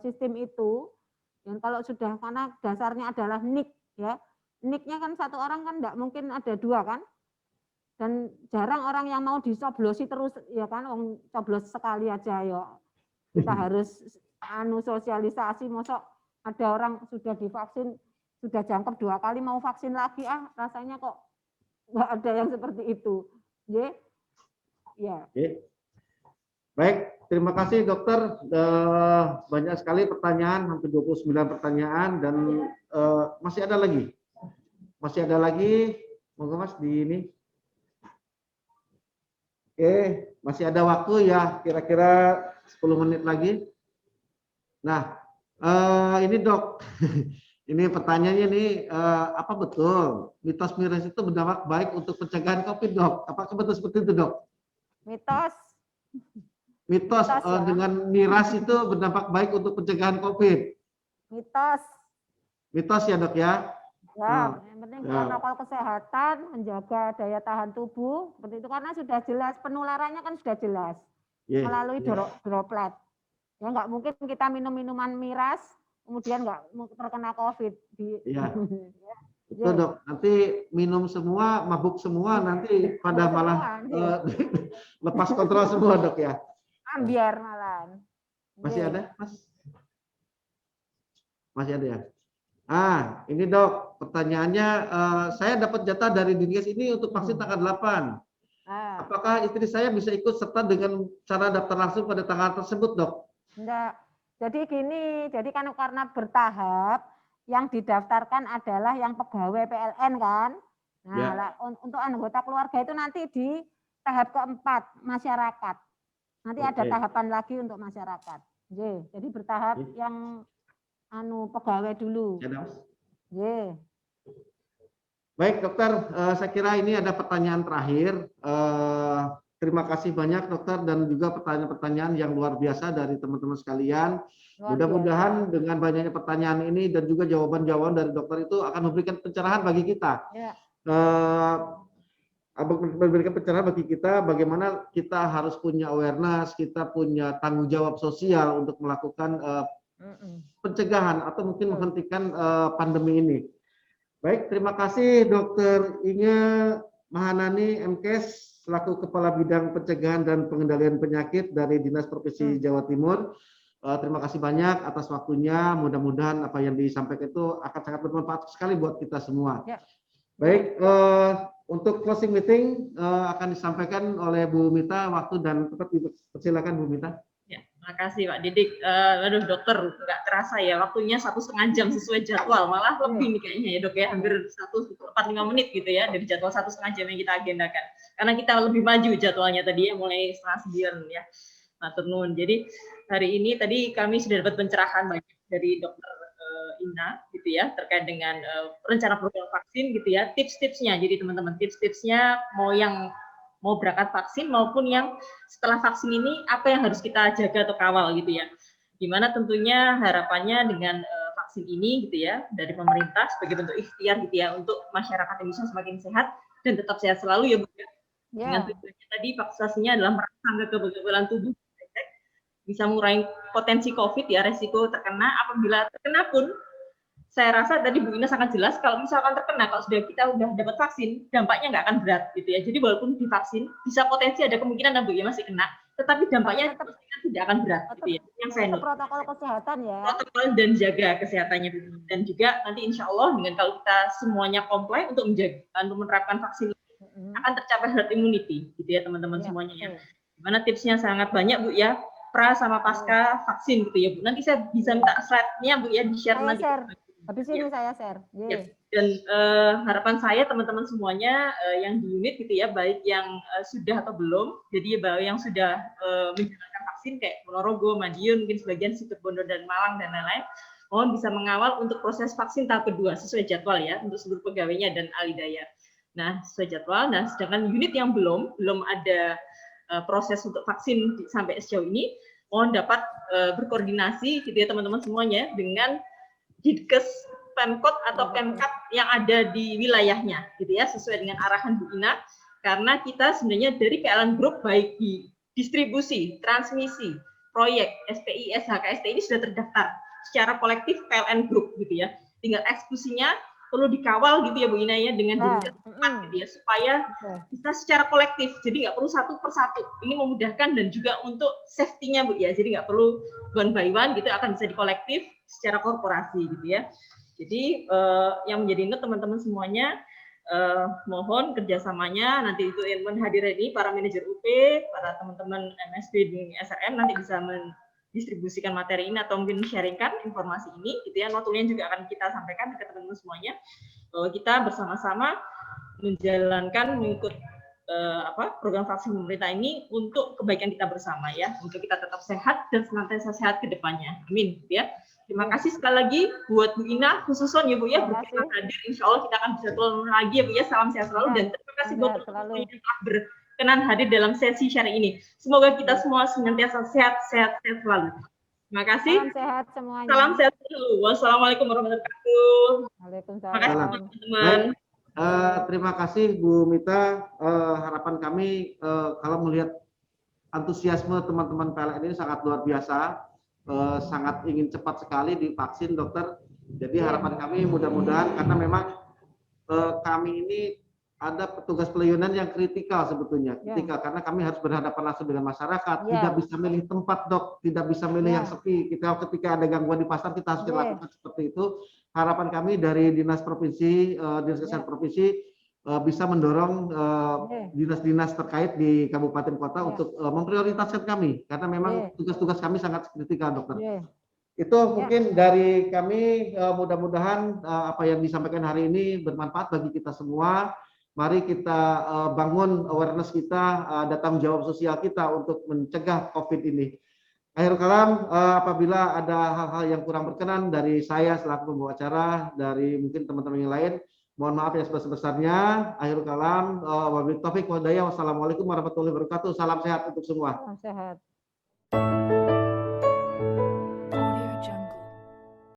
sistem itu. Dan kalau sudah, karena dasarnya adalah NIK, ya, NIK-nya kan satu orang kan tidak mungkin ada 2 kan, dan jarang orang yang mau dicoblosi terus, ya kan, coblos sekali aja, ya kita harus sosialisasi. Masa ada orang sudah divaksin, sudah jangkep 2 kali mau vaksin lagi, rasanya kok nggak ada yang seperti itu, ya. Baik, terima kasih dokter. Banyak sekali pertanyaan, hampir 29 pertanyaan, dan masih ada lagi. Masih ada lagi, monggo Mas di ini. Oke, masih ada waktu ya, kira-kira 10 menit lagi. Nah, ini Dok, ini pertanyaannya nih, apa betul mitos miras itu berdampak baik untuk pencegahan COVID, Dok? Apakah betul seperti itu, Dok? Mitos ya? Dengan miras itu berdampak baik untuk pencegahan COVID. Mitos ya, Dok ya? Ya, yang penting protokol kesehatan, menjaga daya tahan tubuh, seperti itu, karena sudah jelas penularannya kan sudah jelas melalui droplet. Ya nggak mungkin kita minum minuman miras kemudian nggak terkena COVID. Itu Dok, nanti minum semua, mabuk semua, nanti pada malah lepas kontrol semua, Dok ya. Ambiar malah. Masih ada, Mas? Masih ada ya? Ini Dok, pertanyaannya, saya dapat jatah dari Dinkes ini untuk vaksin tanggal 8. Apakah istri saya bisa ikut serta dengan cara daftar langsung pada tanggal tersebut, Dok? Enggak. Jadi gini, jadi kan karena bertahap, yang didaftarkan adalah yang pegawai PLN kan. Nah, untuk anggota keluarga itu nanti di tahap keempat, masyarakat. Nanti ada tahapan lagi untuk masyarakat. Jadi bertahap yang pegawai dulu. Baik dokter, saya kira ini ada pertanyaan terakhir. Terima kasih banyak dokter, dan juga pertanyaan-pertanyaan yang luar biasa dari teman-teman sekalian. Mudah-mudahan dengan banyaknya pertanyaan ini dan juga jawaban-jawaban dari dokter itu akan memberikan pencerahan bagi kita. Memberikan pencerahan bagi kita bagaimana kita harus punya awareness, kita punya tanggung jawab sosial untuk melakukan pencegahan atau mungkin menghentikan pandemi ini. Baik, terima kasih Dr. Inge Mahanani MKes selaku Kepala Bidang Pencegahan dan Pengendalian Penyakit dari Dinas Provinsi Jawa Timur. Terima kasih banyak atas waktunya. Mudah-mudahan apa yang disampaikan itu akan sangat bermanfaat sekali buat kita semua. Baik, untuk closing meeting akan disampaikan oleh Bu Mita. Waktu dan tempat dipersilakan Bu Mita. Terima kasih Pak Didik. Aduh dokter, nggak terasa ya waktunya 1,5 jam sesuai jadwal, malah lebih nih kayaknya ya Dok ya, hampir 45 menit gitu ya dari jadwal 1,5 jam yang kita agendakan. Karena kita lebih maju jadwalnya tadi ya, mulai 8:30 ya. Matur nuwun. Jadi hari ini tadi kami sudah dapat pencerahan banyak dari Dokter Ina gitu ya terkait dengan rencana program vaksin gitu ya, tips-tipsnya. Jadi teman-teman tips-tipsnya mau berangkat vaksin maupun yang setelah vaksin ini apa yang harus kita jaga atau kawal gitu ya. Dimana tentunya harapannya dengan vaksin ini gitu ya dari pemerintah sebagai bentuk ikhtiar gitu ya untuk masyarakat Indonesia semakin sehat dan tetap sehat selalu ya Bu. Dengan tujuannya tadi vaksinasinya adalah merangsang kekebalan tubuh bisa mengurangi potensi COVID ya, resiko terkena. Apabila terkena pun saya rasa tadi Bu Ina sangat jelas kalau misalkan terkena, kalau kita udah dapat vaksin, dampaknya nggak akan berat gitu ya. Jadi walaupun divaksin, bisa potensi ada kemungkinan Bu ya masih kena, tetapi dampaknya tidak akan berat gitu ya. Yang saya protokol kesehatan ya. Protokol dan jaga kesehatannya dan juga nanti insya Allah dengan kalau kita semuanya comply untuk menerapkan vaksin akan tercapai herd immunity gitu ya teman-teman semuanya ya. Dimana tipsnya sangat banyak Bu ya. Pra sama pasca vaksin gitu ya Bu. Nanti saya bisa minta slide-nya Bu ya di-share nanti. Habis ini saya share. Yes. Dan harapan saya teman-teman semuanya yang di unit gitu ya, baik yang sudah atau belum, jadi yang sudah menjalankan vaksin kayak Ponorogo, Madiun, mungkin sebagian Situbondo dan Malang dan lain-lain, mohon bisa mengawal untuk proses vaksin tahap kedua sesuai jadwal ya untuk seluruh pegawainya dan ahli daya. Nah sesuai jadwal. Nah sedangkan unit yang belum ada proses untuk vaksin sampai sejauh ini, mohon dapat berkoordinasi gitu ya teman-teman semuanya dengan Dinkes, Pemkot atau Pemkap yang ada di wilayahnya gitu ya sesuai dengan arahan Bu Ina, karena kita sebenarnya dari PLN Group baik di distribusi, transmisi, proyek, SPI, SHK, ST ini sudah terdaftar secara kolektif PLN Group gitu ya, tinggal eksekusinya perlu dikawal gitu ya Bu Ina ya dengan Dinkes gitu ya supaya bisa secara kolektif, jadi nggak perlu satu persatu. Ini memudahkan dan juga untuk safety-nya Bu ya, jadi nggak perlu one by one gitu, akan bisa dikolektif secara korporasi gitu ya. Jadi yang menjadi note teman-teman semuanya, mohon kerjasamanya nanti itu yang hadir ini para manajer UP, para teman-teman MSB di SRM nanti bisa mendistribusikan materi ini atau mungkin sharingkan informasi ini gitu ya. Notulnya juga akan kita sampaikan ke teman-teman semuanya bahwa kita bersama-sama menjalankan mengikut program vaksin pemerintah ini untuk kebaikan kita bersama ya, untuk kita tetap sehat dan senantiasa sehat ke depannya. Amin gitu ya. Terima kasih sekali lagi buat Bu Ina khususon ya Bu ya, berkenan hadir. Insya Allah kita akan bisa ketemu lagi ya Bu ya. Salam sehat selalu dan terima kasih buat teman-teman yang telah berkenan hadir dalam sesi sharing ini. Semoga kita semua senantiasa sehat selalu. Terima kasih. Salam sehat semuanya. Salam sehat selalu. Wassalamualaikum warahmatullahi wabarakatuh. Waalaikumsalam. Terima kasih teman-teman. Terima kasih Bu Mita. Harapan kami kalau melihat antusiasme teman-teman PLN ini sangat luar biasa. Sangat ingin cepat sekali divaksin dokter. Jadi harapan kami mudah-mudahan, karena memang kami ini ada petugas pelayanan yang kritikal sebetulnya, karena kami harus berhadapan langsung dengan masyarakat, tidak bisa milih tempat dok, tidak bisa milih yang sepi. Ketika ada gangguan di pasar kita harus lakukan seperti itu. Harapan kami dari dinas provinsi, dinas kesehatan provinsi bisa mendorong dinas-dinas terkait di kabupaten kota untuk memprioritaskan kami, karena memang tugas-tugas kami sangat kritikal dokter. Itu mungkin dari kami, mudah-mudahan apa yang disampaikan hari ini bermanfaat bagi kita semua. Mari kita bangun awareness kita, tanggung jawab sosial kita untuk mencegah COVID ini. Akhirul kalam, apabila ada hal-hal yang kurang berkenan dari saya selaku pembawa acara, dari mungkin teman-teman yang lain, mohon maaf yang sebesar-besarnya. Akhirul kalam, wabillahi taufiq wal hidayah. Wassalamualaikum warahmatullahi wabarakatuh. Salam sehat untuk semua. Salam sehat.